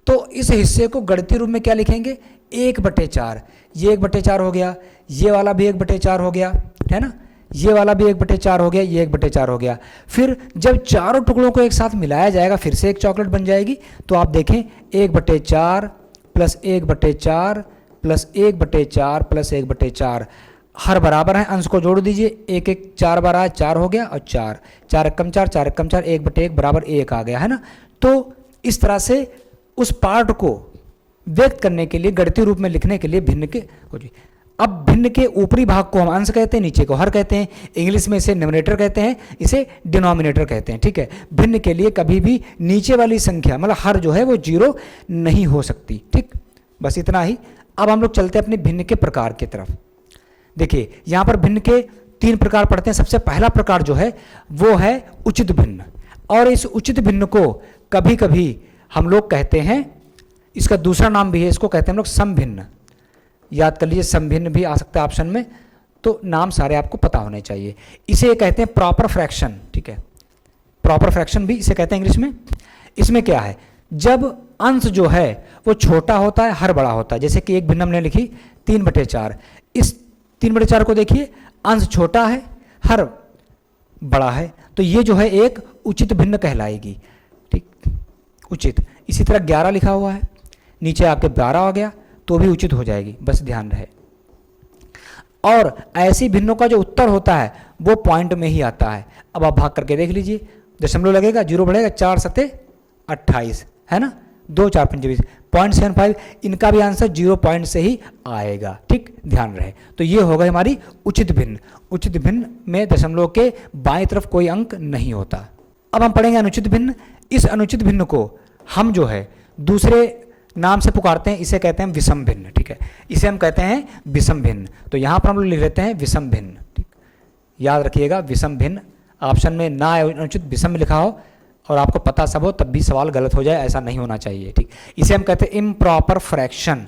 तो इस हिस्से को गणितीय रूप में क्या लिखेंगे? 1/4। ये 1/4 हो गया, ये वाला भी 1/4 हो गया, है ना, ये वाला भी 1/4 हो गया, ये 1/4 हो गया। फिर जब चारों टुकड़ों को एक साथ मिलाया जाएगा फिर से एक चॉकलेट बन जाएगी। तो आप देखें 1/4 प्लस 1/4 प्लस 1/4 प्लस 1/4, हर बराबर है, अंश को जोड़ दीजिए, 1 1 4 बार आया, 4 हो गया, और 4 1 कम 4 4 1 कम 4, 1/1 बराबर 1 आ गया, है ना। तो इस तरह से उस पार्ट को व्यक्त करने के लिए, गणितीय रूप में लिखने के लिए भिन्न के हो जी। अब भिन्न के ऊपरी भाग को हम अंश कहते हैं, नीचे को हर कहते हैं, इंग्लिश में इसे न्यूमरेटर कहते हैं, इसे डिनोमिनेटर कहते हैं, ठीक है। भिन्न के लिए कभी भी नीचे वाली संख्या मतलब हर जो है वो 0 नहीं हो सकती, ठीक, बस इतना ही। अब हम लोग चलते हैं अपने भिन्न के प्रकार की तरफ। देखिए यहाँ पर भिन्न के 3 प्रकार पढ़ते हैं। सबसे पहला प्रकार जो है वो है उचित भिन्न, और इस उचित भिन्न को कभी कभी हम लोग कहते हैं, इसका दूसरा नाम भी है, इसको कहते हैं हम लोग समभिन्न। याद कर लीजिए, समभिन्न भी आ सकता है ऑप्शन में, तो नाम सारे आपको पता होने चाहिए। इसे कहते हैं प्रॉपर फ्रैक्शन, ठीक है, प्रॉपर फ्रैक्शन भी इसे कहते हैं इंग्लिश में। इसमें क्या है, जब अंश जो है वो छोटा होता है, हर बड़ा होता है। जैसे कि एक भिन्न हमने लिखी 3/4, इस 3/4 को देखिए, अंश छोटा है, हर बड़ा है, तो ये जो है एक उचित भिन्न कहलाएगी, ठीक, उचित। इसी तरह 11 लिखा हुआ है, नीचे आके 12 आ गया तो भी उचित हो जाएगी, बस ध्यान रहे। और ऐसी भिन्नों का जो उत्तर होता है वो पॉइंट में ही आता है। अब आप भाग करके देख लीजिए, दशमलव लगेगा, 0 बढ़ेगा, 4 सते 28 है ना, 2 4 5 20, 0.75, इनका भी आंसर 0 पॉइंट से ही आएगा, ठीक, ध्यान रहे। तो ये हो गई हमारी उचित भिन्न। उचित भिन्न में दशमलव के बाईं तरफ कोई अंक नहीं होता। अब हम पढ़ेंगे अनुचित भिन्न। इस अनुचित भिन्न को हम जो है दूसरे नाम से पुकारते हैं, इसे कहते हैं विषम भिन्न, ठीक है, इसे हम कहते हैं विषम भिन्न। तो यहाँ पर हम लोग लिख लेते हैं विषम भिन्न, ठीक, याद रखिएगा विषम भिन्न। ऑप्शन में ना अनुचित विषम लिखा हो और आपको पता सब हो तब भी सवाल गलत हो जाए, ऐसा नहीं होना चाहिए, ठीक। इसे हम कहते हैं इम्प्रॉपर फ्रैक्शन।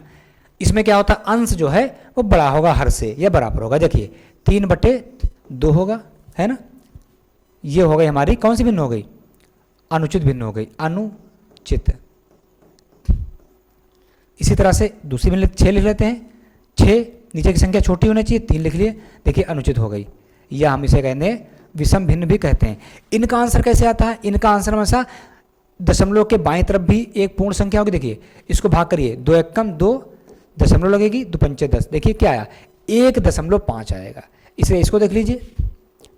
इसमें क्या होता है, अंश जो है वो बड़ा होगा हर से या बराबर होगा। देखिए 3/2 होगा, है ना, ये हो गई हमारी कौन सी भिन्न हो गई, अनुचित भिन्न हो गई, अनुचित। इसी तरह से दूसरी भिन्न 6 लिख लेते हैं, 6 नीचे की संख्या छोटी होनी चाहिए, 3 लिख लिए, देखिए अनुचित हो गई, या हम इसे कहते हैं विषम भिन्न भी कहते हैं। इनका आंसर कैसे आता है, इनका आंसर हमेशा दशमलव के बाईं तरफ भी एक पूर्ण संख्या होगी। देखिए इसको भाग करिए, 2 एकम 2, दशमलव लगेगी, 2 पंचे 10, देखिए क्या आया, 1.5 आएगा। इसलिए इसको देख लीजिए,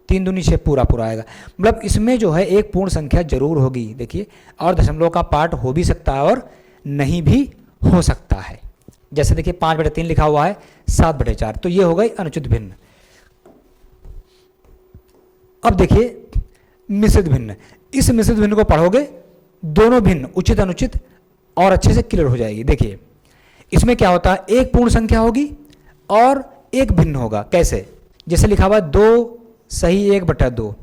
3 दूनी 6 पूरा पूरा आएगा। मतलब इसमें जो है एक पूर्ण संख्या जरूर होगी, देखिए, और दशमलव का पार्ट हो भी सकता है और नहीं भी हो सकता है। जैसे देखिए 5/3 लिखा हुआ है, 7/4, तो ये हो गई अनुचित भिन्न। अब देखिए मिश्रित भिन्न। इस मिश्रित भिन्न को पढ़ोगे, दोनों भिन्न उचित अनुचित और अच्छे से क्लियर हो जाएगी। देखिए इसमें क्या होता है, एक पूर्ण संख्या होगी और एक भिन्न होगा। कैसे, जैसे लिखा हुआ है 2 सही 1/2,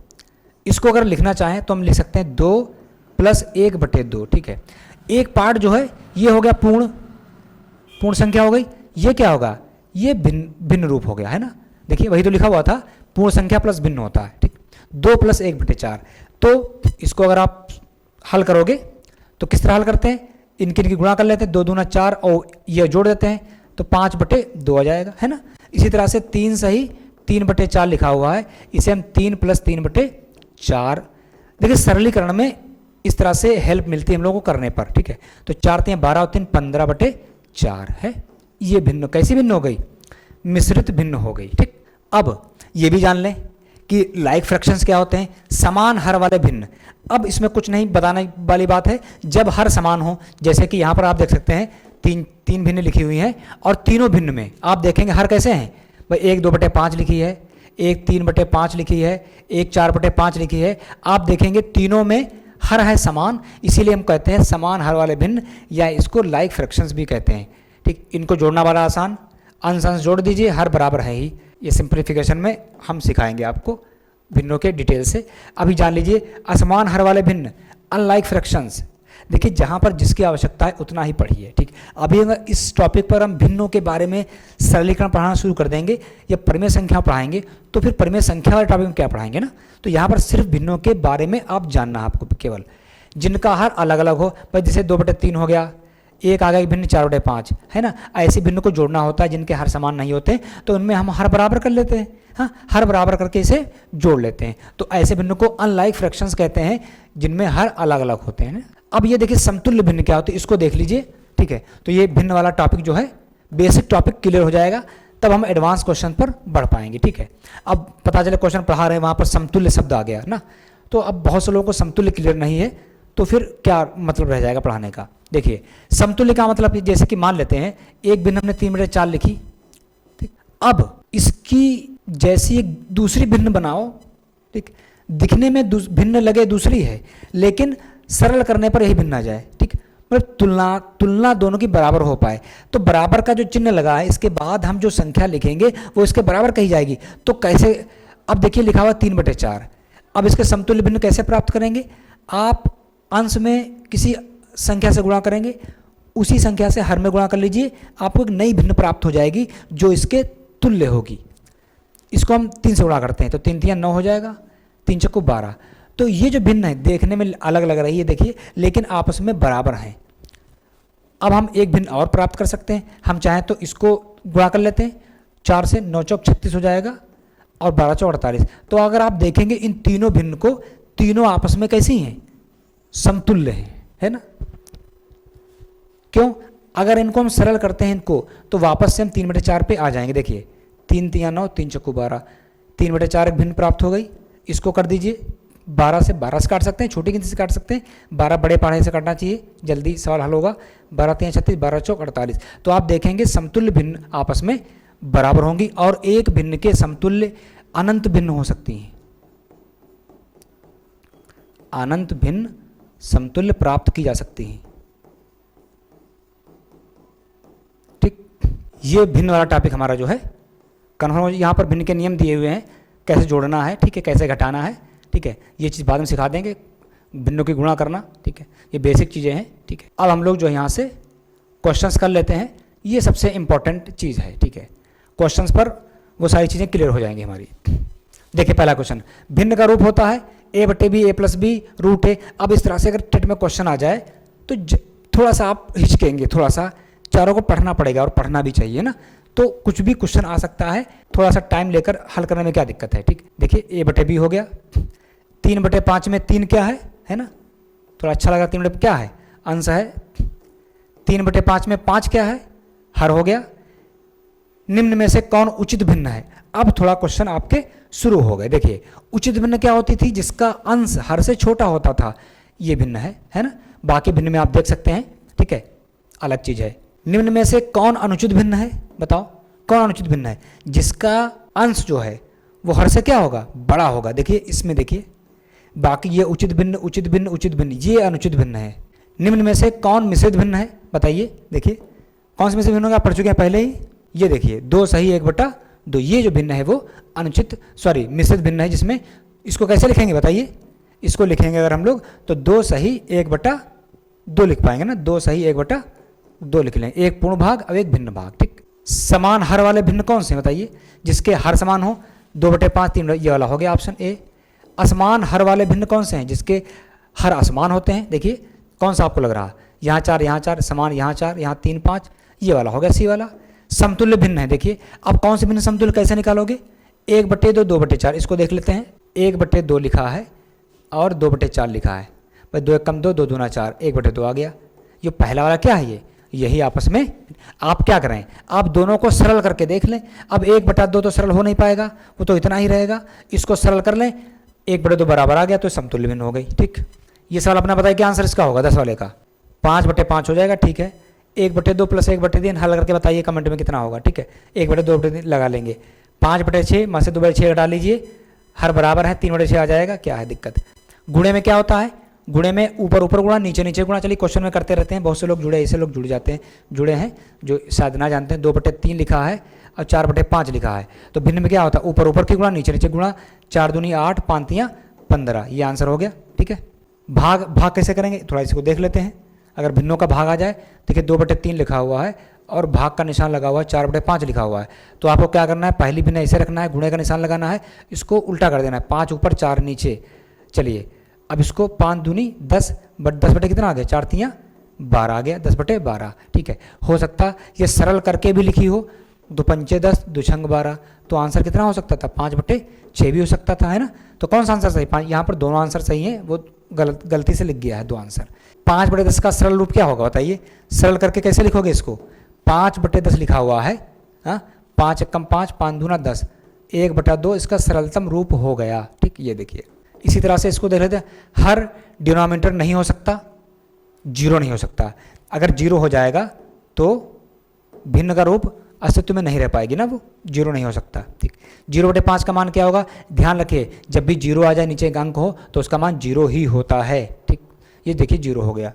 इसको अगर लिखना चाहें तो हम लिख सकते हैं 2 + 1/2, ठीक है। एक पार्ट जो है ये हो गया पूर्ण संख्या हो गई, ये क्या होगा, ये भिन्न रूप हो गया, है ना। देखिए वही तो लिखा हुआ था, पूर्ण संख्या प्लस भिन्न होता है, ठीक। 2 + 1/4, तो इसको अगर आप हल करोगे तो किस तरह हल करते हैं, इनकी गुणा कर लेते हैं, 2 दूना 4 और ये जोड़ देते हैं तो 5/2 आ जाएगा, है ना। इसी तरह से 3 सही 3/4 लिखा हुआ है, इसे हम 3 + 3/4। देखिए सरलीकरण में इस तरह से हेल्प मिलती है हम लोगों को करने पर, ठीक है। तो 4 × 3 = 12 और 3 = 15/4 है। ये भिन्न कैसी भिन्न हो गई, मिश्रित भिन्न हो गई, ठीक। अब ये भी जान लें कि लाइक फ्रैक्शंस क्या होते हैं, समान हर वाले भिन्न। अब इसमें कुछ नहीं बताने वाली बात है, जब हर समान हो, जैसे कि यहाँ पर आप देख सकते हैं तीन भिन्न लिखी हुई हैं, और तीनों भिन्न में आप देखेंगे हर कैसे हैं भाई, 1 2/5 लिखी है, एक 3/5 लिखी है, एक 4/5 लिखी है। आप देखेंगे तीनों में हर है समान, इसीलिए हम कहते हैं समान हर वाले भिन्न, या इसको लाइक फ्रैक्शंस भी कहते हैं, ठीक। इनको जोड़ना वाला आसान, अंश अंश जोड़ दीजिए, हर बराबर है ही। ये सिंप्लीफिकेशन में हम सिखाएंगे आपको भिन्नों के डिटेल से। अभी जान लीजिए असमान हर वाले भिन्न, अनलाइक फ्रैक्शंस। देखिए जहाँ पर जिसकी आवश्यकता है उतना ही पढ़िए, ठीक। अभी अगर इस टॉपिक पर हम भिन्नों के बारे में सरलीकरण पढ़ाना शुरू कर देंगे या परिमेय संख्या पढ़ाएंगे, तो फिर परिमेय संख्या वाले टॉपिक में क्या पढ़ाएंगे ना। तो यहाँ पर सिर्फ भिन्नों के बारे में आप जानना है आपको, केवल जिनका हर अलग अलग हो। भाई जैसे 2/3 हो गया, एक आ गया भिन्न 4/5, है ना। ऐसे भिन्न को जोड़ना होता है जिनके हर समान नहीं होते, तो उनमें हम हर बराबर कर लेते हैं, हाँ, हर बराबर करके इसे जोड़ लेते हैं। तो ऐसे भिन्न को अनलाइक फ्रैक्शंस कहते हैं, जिनमें हर अलग अलग होते हैं। अब ये देखिए समतुल्य भिन्न क्या होते हैं, इसको देख लीजिए, ठीक है। तो ये भिन्न वाला टॉपिक जो है, बेसिक टॉपिक क्लियर हो जाएगा, तब हम एडवांस क्वेश्चन पर बढ़ पाएंगे, ठीक है। अब पता चले क्वेश्चन पढ़ा रहे हैं, वहाँ पर समतुल्य शब्द आ गया ना, तो अब बहुत से लोगों को समतुल्य क्लियर नहीं है, तो फिर क्या मतलब रह जाएगा पढ़ाने का। देखिए समतुल्य का मतलब जैसे कि मान लेते हैं एक भिन्न हमने 3/4 लिखी, ठीक, अब इसकी जैसी एक दूसरी भिन्न बनाओ, ठीक, दिखने में भिन्न लगे दूसरी है लेकिन सरल करने पर यही भिन्न आ जाए, ठीक, मतलब तुलना दोनों की बराबर हो पाए। तो बराबर का जो चिन्ह लगा है इसके बाद हम जो संख्या लिखेंगे वो इसके बराबर कही जाएगी। तो कैसे, अब देखिए लिखा हुआ 3/4, अब इसके समतुल्य भिन्न कैसे प्राप्त करेंगे? आप अंश में किसी संख्या से गुणा करेंगे, उसी संख्या से हर में गुणा कर लीजिए, आपको एक नई भिन्न प्राप्त हो जाएगी जो इसके तुल्य होगी। इसको हम 3 से गुणा करते हैं तो 3 3 9 हो जाएगा, 3 चक्कू 12। तो ये जो भिन्न है देखने में अलग लग रही है देखिए, लेकिन आपस में बराबर हैं। अब हम एक भिन्न और प्राप्त कर सकते हैं, हम चाहें तो इसको गुणा कर लेते हैं, 4 से 9 चौक 36 हो जाएगा और 12 चौक 48। तो अगर आप देखेंगे इन तीनों भिन्न को, तीनों आपस में कैसी हैं? समतुल्य हैं, है ना? क्यों? अगर इनको हम सरल करते हैं इनको तो वापस से हम 3/4 पे आ जाएंगे। देखिए 3 3 9, 3 चक्कू 12, 3/4 एक भिन्न प्राप्त हो गई। इसको कर दीजिए, 12 से 12 से काट सकते हैं, छोटी गिनती से काट सकते हैं, 12 बड़े पहाड़े से काटना चाहिए, जल्दी सवाल हल होगा। 12 3 36, 12 चौक 48। तो आप देखेंगे समतुल्य भिन्न आपस में बराबर होंगी और एक भिन्न के समतुल्य अनंत भिन्न हो सकती हैं। अनंत भिन्न समतुल्य प्राप्त की जा सकती हैं, ठीक। ये भिन्न वाला टॉपिक हमारा जो है कन्फर्म। यहाँ पर भिन्न के नियम दिए हुए हैं, कैसे जोड़ना है, ठीक है, कैसे घटाना है, ठीक है, ये चीज़ बाद में सिखा देंगे, भिन्नों की गुणा करना, ठीक है, ये बेसिक चीज़ें हैं, ठीक है। अब हम लोग जो यहाँ से क्वेश्चंस कर लेते हैं, ये सबसे इंपॉर्टेंट चीज़ है, ठीक है। क्वेश्चंस पर वो सारी चीज़ें क्लियर हो जाएंगी हमारी। देखिए पहला क्वेश्चन, भिन्न का रूप होता है a/b, a+b रूट a। अब इस तरह से अगर टेट में क्वेश्चन आ जाए तो थोड़ा सा आप हिचकेंगे, थोड़ा सा चारों को पढ़ना पड़ेगा और पढ़ना भी चाहिए ना। तो कुछ भी क्वेश्चन आ सकता है, थोड़ा सा टाइम लेकर हल करने में क्या दिक्कत है, ठीक। देखिए a/b हो गया, 3/5 में 3 क्या है ना, थोड़ा अच्छा लगा। 3 क्या है? अंश है। 3/5 में 5 क्या है? हर हो गया। निम्न में से कौन उचित भिन्न है? अब थोड़ा क्वेश्चन आपके शुरू हो गए। देखिए उचित भिन्न क्या होती थी? जिसका अंश हर से छोटा होता था, ये भिन्न है ना। बाकी भिन्न में आप देख सकते हैं, ठीक है, अलग चीज है। निम्न में से कौन अनुचित भिन्न है? बताओ कौन अनुचित भिन्न है? जिसका अंश जो है वो हर से क्या होगा? बड़ा होगा। देखिए इसमें देखिए, बाकी ये उचित भिन्न, उचित भिन्न, उचित भिन्न, ये अनुचित भिन्न है। निम्न में से कौन मिश्रित भिन्न है? बताइए। देखिए कौन से मिश्रित भिन्न होगा? पढ़ चुके हैं पहले ही। ये देखिए 2 सही 1/2, ये जो भिन्न है वो अनुचित मिश्रित भिन्न है, जिसमें इसको कैसे लिखेंगे बताइए? इसको लिखेंगे अगर हम लोग तो 2 सही 1/2 लिख पाएंगे ना। 2 सही 1/2 लिख लें, एक पूर्ण भाग और एक भिन्न भाग, ठीक। समान हर वाले भिन्न कौन से बताइए? जिसके हर समान हो, 2/5 3, ये वाला हो गया ऑप्शन ए। असमान हर वाले भिन्न कौन से हैं? जिसके हर असमान होते हैं। देखिए कौन सा आपको लग रहा? यहाँ 4 यहाँ 4, समान यहाँ 4 यहाँ 3 5, ये वाला हो गया सी वाला। समतुल्य भिन्न है। देखिए अब कौन से भिन्न समतुल्य कैसे निकालोगे? 1/2 2/4, इसको देख लेते हैं। 1/2 लिखा है और 2/4 लिखा है, भाई 2 1 कम 2, 2 दूना 4, 1/2 आ गया। ये पहला वाला क्या है? ये यही आपस में आप क्या करें? आप दोनों को सरल करके देख लें। अब 1/2 तो सरल हो नहीं पाएगा, वो तो इतना ही रहेगा। इसको सरल कर लें, 1/2 बराबर आ गया तो समतुल्य भिन्न हो गई, ठीक। ये सवाल अपना बताइए क्या आंसर इसका होगा 10 वाले का? 5/5 हो जाएगा, ठीक है। 1/2 प्लस 1/3 हल करके बताइए कमेंट में कितना होगा, ठीक है। 1/2 लगा लेंगे। 5/6 में से 2/6 घटा लीजिए, हर बराबर है, 3/6 आ जाएगा। क्या है दिक्कत? गुणे में क्या होता है? गुणे में ऊपर ऊपर गुणा, नीचे नीचे गुणा। चलिए क्वेश्चन में करते रहते हैं, बहुत से लोग जुड़े, ऐसे लोग जुड़ जाते हैं, जुड़े हैं जो शायद ना जानते हैं। 2/3 लिखा है और 4/5 लिखा है, तो भिन्न में क्या होता है? ऊपर ऊपर की गुणा, नीचे नीचे गुणा। 4 दूनी 8, 5 तियां 15, ये आंसर हो गया, ठीक है। भाग कैसे करेंगे थोड़ा इसको देख लेते हैं। अगर भिन्नों का भाग आ जाए, देखिए 2/3 लिखा हुआ है और भाग का निशान लगा हुआ है, 4/5 लिखा हुआ है, तो आपको क्या करना है? पहली भिन्न ऐसे रखना है, गुणे का निशान लगाना है, इसको उल्टा कर देना है, 5 ऊपर 4 नीचे। चलिए अब इसको 5 दूनी 10, 10 बटे कितना आ गया? 4 तियां 12 आ गया, 10/12, ठीक है। हो सकता ये सरल करके भी लिखी हो, 2 पंचे 10, 2 छंग 12, तो आंसर कितना हो सकता था? 5/6 भी हो सकता था, है ना। तो कौन सा आंसर सही? यहाँ पर दोनों आंसर सही हैं, वो गलती से लिख गया है 2 आंसर। 5/10 का सरल रूप क्या होगा बताइए? सरल करके कैसे लिखोगे इसको? 5/10 लिखा हुआ है, हाँ, 5 एकम 5, 5 दूना 10, 1/2 इसका सरलतम रूप हो गया, ठीक। ये देखिए इसी तरह से इसको देख लेते हैं। हर डिनोमिनेटर नहीं हो सकता, 0 नहीं हो सकता। अगर जीरो हो जाएगा तो भिन्न का रूप अस्तित्व में नहीं रह पाएगी ना, वो जीरो नहीं हो सकता। ठीक, 0/5 का मान क्या होगा, ध्यान रखिए जब भी जीरो आ जाए नीचे एक अंक हो तो उसका मान जीरो ही होता है। ठीक, ये देखिए जीरो हो गया।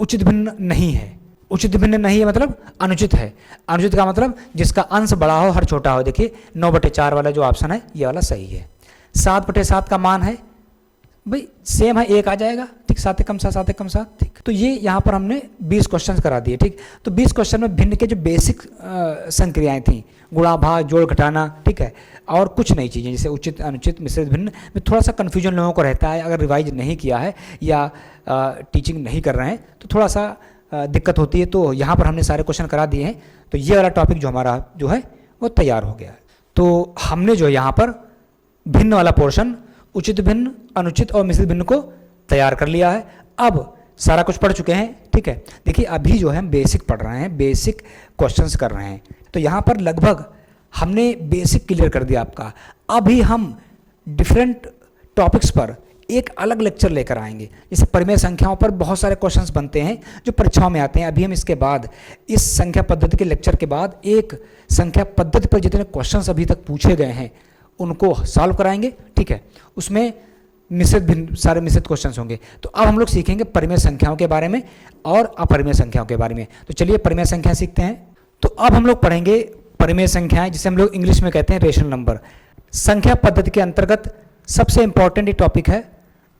उचित भिन्न नहीं है, उचित भिन्न नहीं है मतलब अनुचित है। अनुचित का मतलब जिसका अंश बड़ा हो हर छोटा हो। देखिए 9/4 वाला जो ऑप्शन है ये वाला सही है। 7/7 का मान है भाई सेम है, 1 आ जाएगा। ठीक, 7 कम 7, 7 कम 7। ठीक, तो ये यहाँ पर हमने 20 क्वेश्चन करा दिए। ठीक, तो 20 क्वेश्चन में भिन्न के जो बेसिक संक्रियाएं थी, गुणा भाग जोड़ घटाना, ठीक है, और कुछ नई चीज़ें जैसे उचित अनुचित मिश्रित भिन्न में थोड़ा सा कन्फ्यूजन लोगों को रहता है। अगर रिवाइज नहीं किया है या टीचिंग नहीं कर रहे हैं तो थोड़ा सा दिक्कत होती है। तो यहाँ पर हमने सारे क्वेश्चन करा दिए हैं, तो ये वाला टॉपिक जो हमारा जो है वो तैयार हो गया। तो हमने जो यहाँ पर भिन्न वाला पोर्शन उचित भिन्न, अनुचित और मिश्रित भिन्न को तैयार कर लिया है। अब सारा कुछ पढ़ चुके हैं। ठीक है, देखिए अभी जो है हम बेसिक पढ़ रहे हैं, बेसिक क्वेश्चंस कर रहे हैं। तो यहाँ पर लगभग हमने बेसिक क्लियर कर दिया आपका। अभी हम डिफरेंट टॉपिक्स पर एक अलग लेक्चर लेकर आएंगे। जैसे परिमेय संख्याओं पर बहुत सारे क्वेश्चंस बनते हैं जो परीक्षाओं में आते हैं। अभी हम इसके बाद इस संख्या पद्धति के लेक्चर के बाद एक संख्या पद्धति पर जितने क्वेश्चंस अभी तक पूछे गए हैं उनको सॉल्व कराएंगे। ठीक है, उसमें मिश्रित भिन्न सारे मिश्रित क्वेश्चंस होंगे। तो अब हम लोग सीखेंगे परिमेय संख्याओं के बारे में और अपरिमेय संख्याओं के बारे में। तो चलिए परिमेय संख्या सीखते हैं। तो अब हम लोग पढ़ेंगे परिमेय संख्याएं, जिसे हम लोग इंग्लिश में कहते हैं रेशनल नंबर। संख्या पद्धति के अंतर्गत सबसे इंपॉर्टेंट ये टॉपिक है,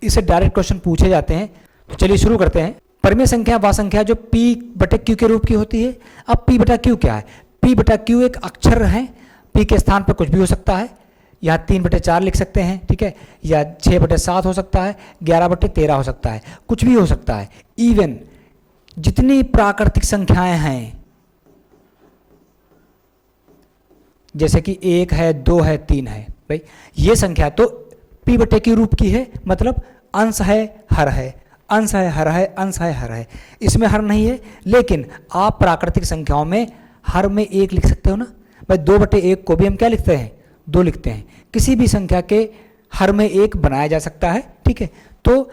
इससे डायरेक्ट क्वेश्चन पूछे जाते हैं। तो चलिए शुरू करते हैं। परिमेय संख्या वह संख्या जो P/Q के रूप की होती है। अब P/Q क्या है? P/Q एक अक्षर है, P के स्थान पर कुछ भी हो सकता है। यहाँ 3/4 लिख सकते हैं, ठीक है, या 6/7 हो सकता है, 11/13 हो सकता है, कुछ भी हो सकता है। इवन जितनी प्राकृतिक संख्याएं हैं जैसे कि 1 है, 2 है, 3 है, भाई ये संख्या तो P/Q रूप की है, मतलब अंश है हर है, अंश है हर है, अंश है हर है। इसमें हर नहीं है, लेकिन आप प्राकृतिक संख्याओं में हर में 1 लिख सकते हो ना भाई। 2/1 को भी हम क्या लिखते हैं? 2 लिखते हैं। किसी भी संख्या के हर में 1 बनाया जा सकता है। ठीक है, तो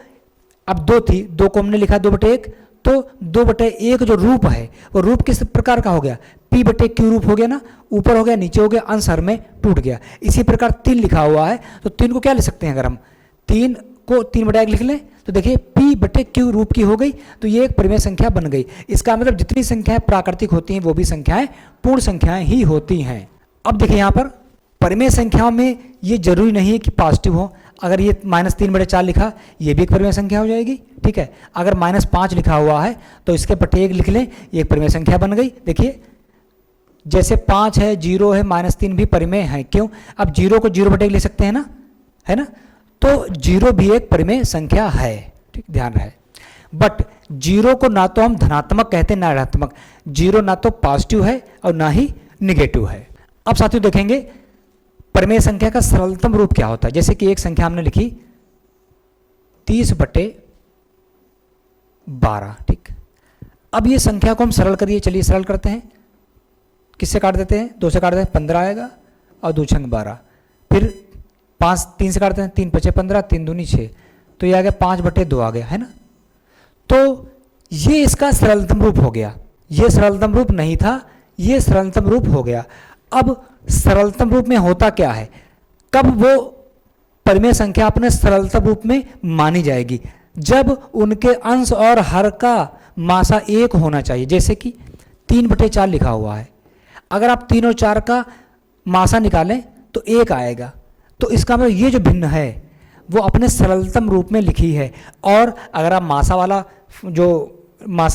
अब 2 थी, 2 को हमने लिखा 2/1, तो 2/1 जो रूप है वो रूप किस प्रकार का हो गया? P/Q रूप हो गया ना, ऊपर हो गया नीचे हो गया, अंश हर में टूट गया। इसी प्रकार 3 लिखा हुआ है, तो 3 को क्या लिख सकते हैं? अगर हम 3 को 3/1 लिख लें तो देखिए P/Q रूप की हो गई, तो ये एक परिमेय संख्या बन गई। इसका मतलब जितनी संख्याएं प्राकृतिक होती हैं वो भी संख्याएं पूर्ण संख्याएं ही होती हैं। अब देखिए यहाँ पर परिमेय संख्याओं में ये जरूरी नहीं है कि पॉजिटिव हो। अगर ये -3/4 लिखा, ये भी एक परिमेय संख्या हो जाएगी। ठीक है, अगर -5 लिखा हुआ है तो इसके /1 लिख लें, ये एक परिमेय संख्या बन गई। देखिए जैसे 5 है, 0 है, -3 भी परिमेय है। क्यों? अब 0 को 0/1 ले सकते हैं ना, है ना, तो 0 भी एक परिमेय संख्या है। ठीक, ध्यान रहे। बट 0 को ना तो हम धनात्मक कहते हैं ना ऋणात्मक। 0 ना तो पॉजिटिव है और ना ही निगेटिव है। अब साथियों देखेंगे परिमेय संख्या का सरलतम रूप क्या होता है। जैसे कि एक संख्या हमने लिखी 30/12। ठीक, अब ये संख्या को हम सरल करिए, चलिए सरल करते हैं। किससे काट देते हैं? 2 से काट देते हैं, 15 आएगा और 2 छंग 12। फिर 5 3 से काटते हैं, 3 5 15, 3 दूनी 6, तो ये आ गया 5/2 आ गया, है ना। तो ये इसका सरलतम रूप हो गया। ये सरलतम रूप नहीं था, ये सरलतम रूप हो गया। अब सरलतम रूप में होता क्या है? कब वो परिमेय संख्या अपने सरलतम रूप में मानी जाएगी? जब उनके अंश और हर का मासा 1 होना चाहिए। जैसे कि 3/4 लिखा हुआ है, अगर आप 3 और 4 का मासा निकालें तो 1 आएगा। तो इसका मतलब ये जो भिन्न है वो अपने सरलतम रूप में लिखी है। और अगर आप मासा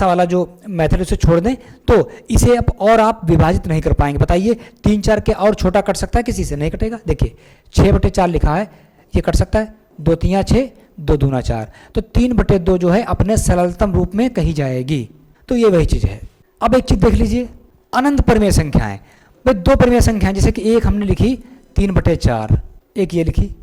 वाला जो मेथड उसे छोड़ दें तो इसे अब और आप विभाजित नहीं कर पाएंगे। बताइए 3 4 के और छोटा कट सकता है? किसी से नहीं कटेगा। देखिए 6/4 लिखा है, ये कट सकता है, 2 3 6, 2 दूना 4, तो 3/2 जो है अपने सरलतम रूप में कही जाएगी। तो ये वही चीज़ है। अब एक चीज़ देख लीजिए, अनंत परिमेय संख्याएं। भाई 2 परिमेय संख्याएं, जैसे कि एक हमने लिखी 3/4, एक ये लिखी।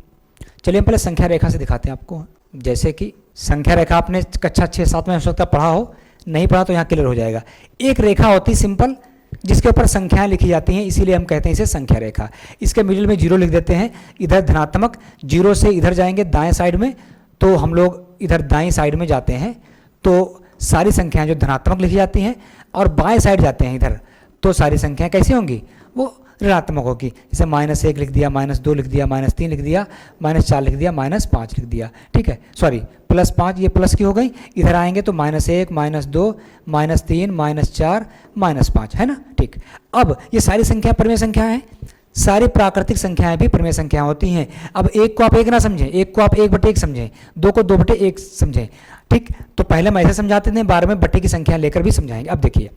चलिए हम पहले संख्या रेखा से दिखाते हैं आपको। जैसे कि संख्या रेखा आपने कक्षा 6-7 में हो सकता है पढ़ा हो, नहीं पढ़ा तो यहाँ क्लियर हो जाएगा। एक रेखा होती सिंपल जिसके ऊपर संख्याएं लिखी जाती हैं, इसीलिए हम कहते हैं इसे संख्या रेखा। इसके मिडिल में 0 लिख देते हैं, इधर धनात्मक। 0 से इधर जाएंगे दाएं साइड में, तो हम लोग इधर दाएं साइड में जाते हैं, तो सारी संख्याएं जो धनात्मक लिखी जाती हैं और बाएं साइड जाते हैं इधर, तो सारी संख्याएं कैसी होंगी, वो ऋणात्मक होगी। जैसे -1 लिख दिया, -2 लिख दिया, -3 लिख दिया, -4 लिख दिया, -5 लिख दिया, ठीक है। सॉरी +5 ये प्लस की हो गई, इधर आएंगे तो -1 -2 -3 -4 -5 है ना, ठीक। अब ये सारी संख्या परिमेय संख्या हैं, सारी प्राकृतिक संख्याएं भी परिमेय संख्या होती हैं। अब एक को आप एक ना समझें, एक को आप 1/1 समझें, दो को 2/1 समझें, ठीक। तो पहले हम ऐसे समझाते थे, 12 में बटे की संख्या लेकर भी समझाएंगे। अब देखिए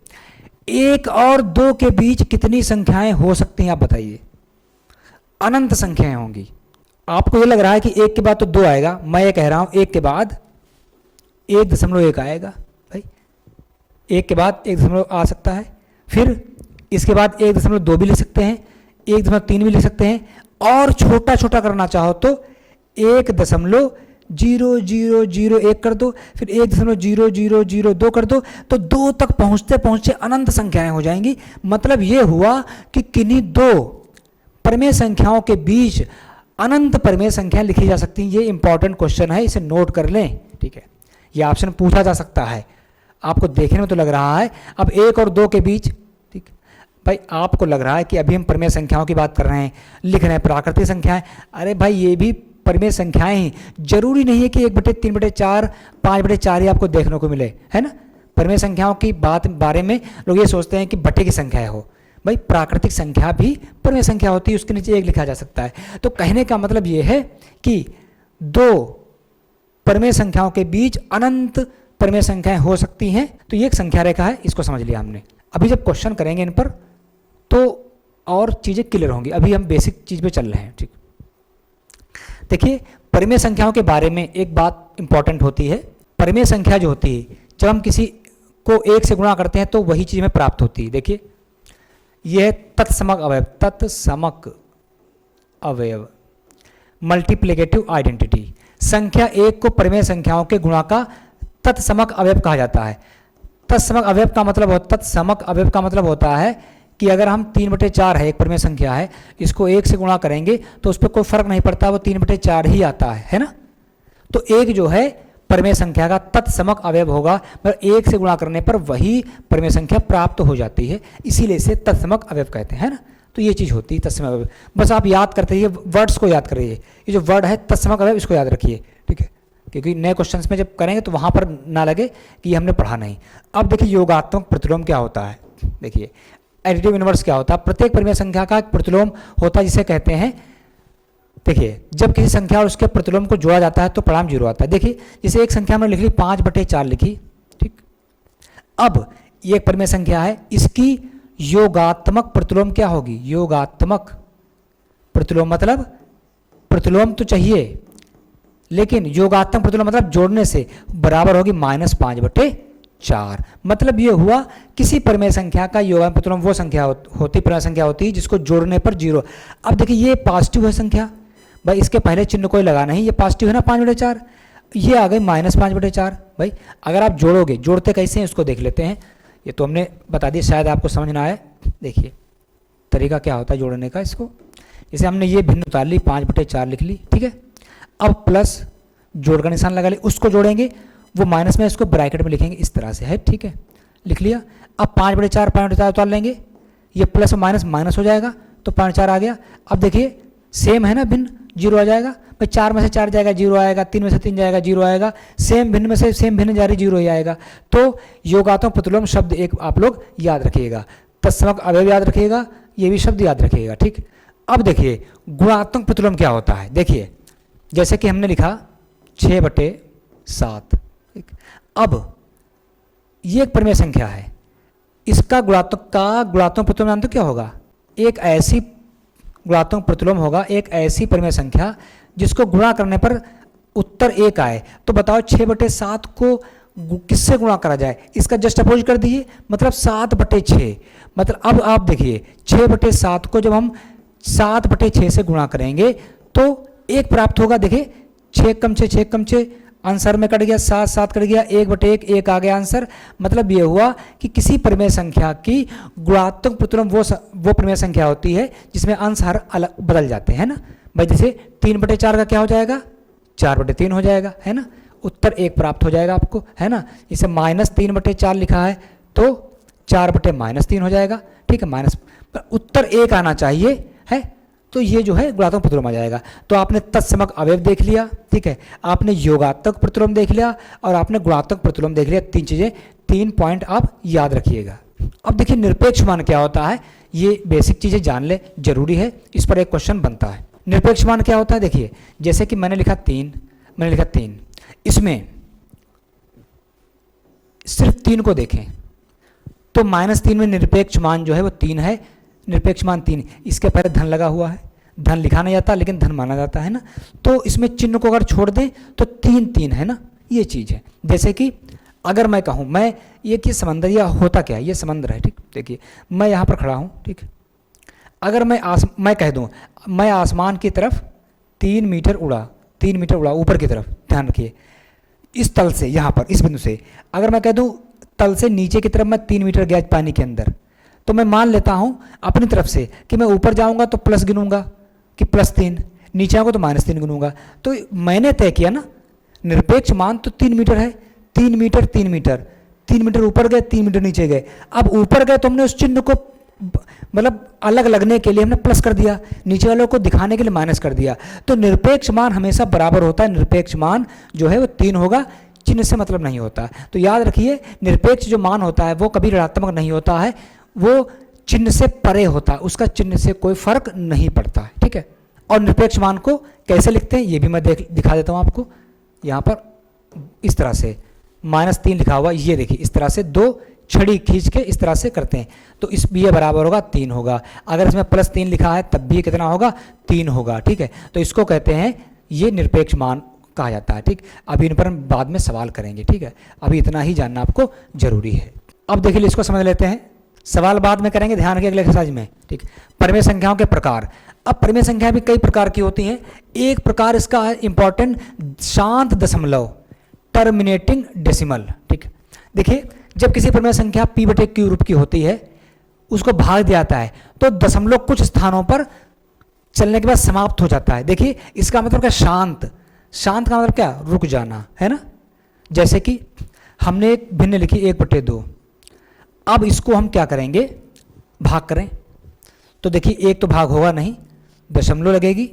1 और 2 के बीच कितनी संख्याएं हो सकती हैं, आप बताइए। अनंत संख्याएं होंगी। आपको ये लग रहा है कि 1 के बाद तो 2 आएगा, मैं ये कह रहा हूं 1 के बाद 1.1 आएगा भाई, 1 के बाद 1 आ सकता है, फिर इसके बाद 1.2 भी लिख सकते हैं, 1.3 भी लिख सकते हैं, और छोटा छोटा करना चाहो तो 1.0001 कर दो, फिर 1.0002 कर दो, तो 2 तक पहुंचते पहुंचते अनंत संख्याएं हो जाएंगी। मतलब ये हुआ कि किन्हीं दो परिमेय संख्याओं के बीच अनंत परिमेय संख्याएं लिखी जा सकती हैं। ये इंपॉर्टेंट क्वेश्चन है, इसे नोट कर लें, ठीक है। ये ऑप्शन पूछा जा सकता है, आपको देखने में तो लग रहा है। अब 1 और 2 के बीच, ठीक भाई, आपको लग रहा है कि अभी हम परिमेय संख्याओं की बात कर रहे हैं, लिख रहे हैं प्राकृतिक संख्याएं। अरे भाई ये भी परिमेय संख्याएं ही, जरूरी नहीं है कि 1/3/4 5/4 ही आपको देखने को मिले, है ना। परिमेय संख्याओं की बारे में लोग ये सोचते हैं कि बटे की संख्या हो, भाई प्राकृतिक संख्या भी परिमेय संख्या होती है, उसके नीचे 1 लिखा जा सकता है। तो कहने का मतलब ये है कि दो परिमेय संख्याओं के बीच अनंत परिमेय संख्याएं हो सकती हैं। तो ये एक संख्या रेखा है, इसको समझ लिया हमने। अभी जब क्वेश्चन करेंगे इन पर तो और चीज़ें क्लियर होंगी, अभी हम बेसिक चीज़ पे चल रहे हैं, ठीक। देखिए परिमेय संख्याओं के बारे में एक बात इंपॉर्टेंट होती है। परिमेय संख्या जो होती है, जब हम किसी को 1 से गुणा करते हैं तो वही चीज़ हमें प्राप्त होती है। देखिए यह तत्समक अवयव, तत्समक अवयव, मल्टीप्लिकेटिव आइडेंटिटी। संख्या 1 को परिमेय संख्याओं के गुणा का तत्समक अवयव कहा जाता है। तत्समक अवयव का मतलब होता है कि अगर हम 3/4 है, एक परिमेय संख्या है, इसको 1 से गुणा करेंगे तो उस पर कोई फर्क नहीं पड़ता, वो 3/4 ही आता है ना। तो 1 जो है परिमेय संख्या का तत्समक अवयव होगा, मतलब 1 से गुणा करने पर वही परिमेय संख्या प्राप्त हो जाती है, इसीलिए इसे तत्समक अवयव कहते हैं, है ना। तो ये चीज़ होती है तत्समक अवयव। बस आप याद करते रहिए, वर्ड्स को याद करिए, ये जो वर्ड है तत्समक अवयव, इसको याद रखिए, ठीक है, क्योंकि नए क्वेश्चंस में जब करेंगे तो वहाँ पर ना लगे कि हमने पढ़ा नहीं। अब देखिए योगात्मक प्रतिलोम क्या होता है। देखिए एडिटिव इनवर्स क्या होता है। प्रत्येक परिमेय संख्या का एक प्रतिलोम होता है जिसे कहते हैं, देखिए जब किसी संख्या और उसके प्रतिलोम को जोड़ा जाता है तो परिणाम 0 आता है। देखिए जैसे एक संख्या हमने लिख ली 5/4 लिखी, ठीक। अब ये एक परिमेय संख्या है, इसकी योगात्मक प्रतिलोम क्या होगी। योगात्मक प्रतिलोम मतलब प्रतिलोम तो चाहिए, लेकिन योगात्मक प्रतिलोम मतलब जोड़ने से बराबर होगी -5/4। मतलब ये हुआ किसी परिमेय संख्या का योगात्मक प्रतिलोम वो संख्या होती, परिमेय संख्या होती है जिसको जोड़ने पर 0। अब देखिए ये पॉजिटिव है संख्या, भाई इसके पहले चिन्ह कोई लगाना ही, ये पॉजिटिव है ना 5/4, ये आ गई -5/4। भाई अगर आप जोड़ोगे, जोड़ते कैसे हैं उसको देख लेते हैं, ये तो हमने बता दिया, शायद आपको समझ ना आए। देखिए तरीका क्या होता है जोड़ने का। इसको जैसे हमने ये भिन्न उतार ली, 5/4 लिख ली, ठीक है। अब प्लस जोड़ का निशान लगा ली, उसको जोड़ेंगे, वो माइनस में इसको ब्रैकेट में लिखेंगे, इस तरह से है, ठीक है, लिख लिया। अब 5/4 उतार लेंगे, ये प्लस और माइनस माइनस हो जाएगा तो 5/4 आ गया। अब देखिए सेम है ना, भिन्न 0 आ जाएगा, भाई 4 में से 4 जाएगा 0 आएगा, 3 में से 3 जाएगा 0 आएगा, सेम भिन्न में से सेम भिन्न जा रही 0 ही आएगा। तो योगात्मक प्रतिलोम शब्द एक आप लोग याद रखिएगा, तत्समक अवयव याद रखिएगा, ये भी शब्द याद रखिएगा, ठीक। अब देखिए गुणात्मक प्रतिलोम क्या होता है। देखिए जैसे कि हमने लिखा 6/7, अब ये एक परिमेय संख्या है, इसका गुणात्मक प्रतिलोम जानते हो क्या होगा। एक ऐसी गुणात्मक प्रतिलोम होगा, एक ऐसी परिमेय संख्या जिसको गुणा करने पर उत्तर 1 आए। तो बताओ 6/7 को किससे गुणा करा जाए, इसका जस्ट अपोज कर दिए, मतलब 7/6। मतलब अब आप देखिए 6/7 को जब हम 7/6 से गुणा करेंगे तो 1 प्राप्त होगा। देखिए 6 कम 6 आंसर में कट गया, 7 कट गया, 1/1 1 आ गया आंसर। मतलब ये हुआ कि किसी परिमेय संख्या की गुणात्मक प्रतिलोम वो परिमेय संख्या होती है जिसमें अंश हर अलग बदल जाते हैं ना। भाई जैसे 3/4 का क्या हो जाएगा, 4/3 हो जाएगा, है ना। उत्तर 1 प्राप्त हो जाएगा आपको, है ना। इसे -3/4 लिखा है तो 4/-3 हो जाएगा, ठीक है। माइनस उत्तर 1 आना चाहिए, है, तो ये जो है गुणात्मक प्रतिलोम आ जाएगा। तो आपने तत्समक अवयव देख लिया, ठीक है, आपने योगात्मक प्रतिलोम देख लिया और आपने गुणात्मक प्रतिलोम देख लिया। 3 चीज़ें, 3 पॉइंट आप याद रखिएगा। अब देखिए निरपेक्ष मान क्या होता है, ये बेसिक चीज़ें जान ले, जरूरी है, इस पर एक क्वेश्चन बनता है। निरपेक्ष मान क्या होता है, देखिए जैसे कि मैंने लिखा 3, इसमें सिर्फ 3 को देखें तो -3 में निरपेक्ष मान जो है वो 3 है, निरपेक्ष मान 3। इसके पहले धन लगा हुआ है, धन लिखा नहीं जाता लेकिन धन माना जाता है ना, तो इसमें चिन्ह को अगर छोड़ दें तो 3 है ना, ये चीज़ है। जैसे कि अगर मैं कहूँ, मैं ये कि समंदर या होता क्या है, ये समंदर है, ठीक, देखिए मैं यहाँ पर खड़ा हूँ, ठीक, अगर मैं कह दूँ मैं आसमान की तरफ 3 मीटर उड़ा ऊपर की तरफ, ध्यान रखिए, इस तल से, यहाँ पर इस बिंदु से अगर मैं कह दूँ तल से नीचे की तरफ मैं 3 मीटर गया पानी के अंदर, तो मैं मान लेता हूँ अपनी तरफ से कि मैं ऊपर जाऊँगा तो प्लस गिनूंगा कि +3, नीचे आऊँगा तो -3 गिनूंगा। तो मैंने तय किया ना, निरपेक्ष मान तो 3 मीटर है, 3 मीटर ऊपर गए, 3 मीटर नीचे गए। अब ऊपर गए तो हमने उस चिन्ह को मतलब अलग लगने के लिए हमने प्लस कर दिया, नीचे वालों को दिखाने के लिए माइनस कर दिया। तो निरपेक्ष मान हमेशा बराबर होता है, निरपेक्ष मान जो है वो 3 होगा, चिन्ह से मतलब नहीं होता। तो याद रखिए निरपेक्ष जो मान होता है वो कभी ऋणात्मक नहीं होता है, वो चिन्ह से परे होता है, उसका चिन्ह से कोई फर्क नहीं पड़ता है, ठीक है। और निरपेक्ष मान को कैसे लिखते हैं ये भी मैं दिखा देता हूँ आपको। यहाँ पर इस तरह से -3 लिखा हुआ, ये देखिए इस तरह से 2 छड़ी खींच के इस तरह से करते हैं, तो इस ये बराबर होगा 3 होगा। अगर इसमें +3 लिखा है तब भी कितना होगा, 3 होगा, ठीक है। तो इसको कहते हैं, ये निरपेक्ष मान कहा जाता है, ठीक। अभी इन पर हम बाद में सवाल करेंगे, ठीक है, अभी इतना ही जानना आपको जरूरी है। अब देखिए इसको समझ लेते हैं, सवाल बाद में करेंगे, ध्यान रखिए अगले एक्सरसाइज में, ठीक। परिमेय संख्याओं के प्रकार। अब परिमेय संख्या भी कई प्रकार की होती हैं। एक प्रकार इसका है इंपॉर्टेंट, शांत दशमलव, टर्मिनेटिंग डेसिमल, ठीक। देखिए जब किसी परिमेय संख्या p/q रूप की होती है, उसको भाग दिया जाता है तो दशमलव कुछ स्थानों पर चलने के बाद समाप्त हो जाता है। देखिए इसका मतलब क्या, शांत का मतलब क्या, रुक जाना, है ना। जैसे कि हमने एक भिन्न लिखी 1/2, अब इसको हम क्या करेंगे, भाग करें, तो देखिए 1 तो भाग होगा नहीं, दशमलव लगेगी,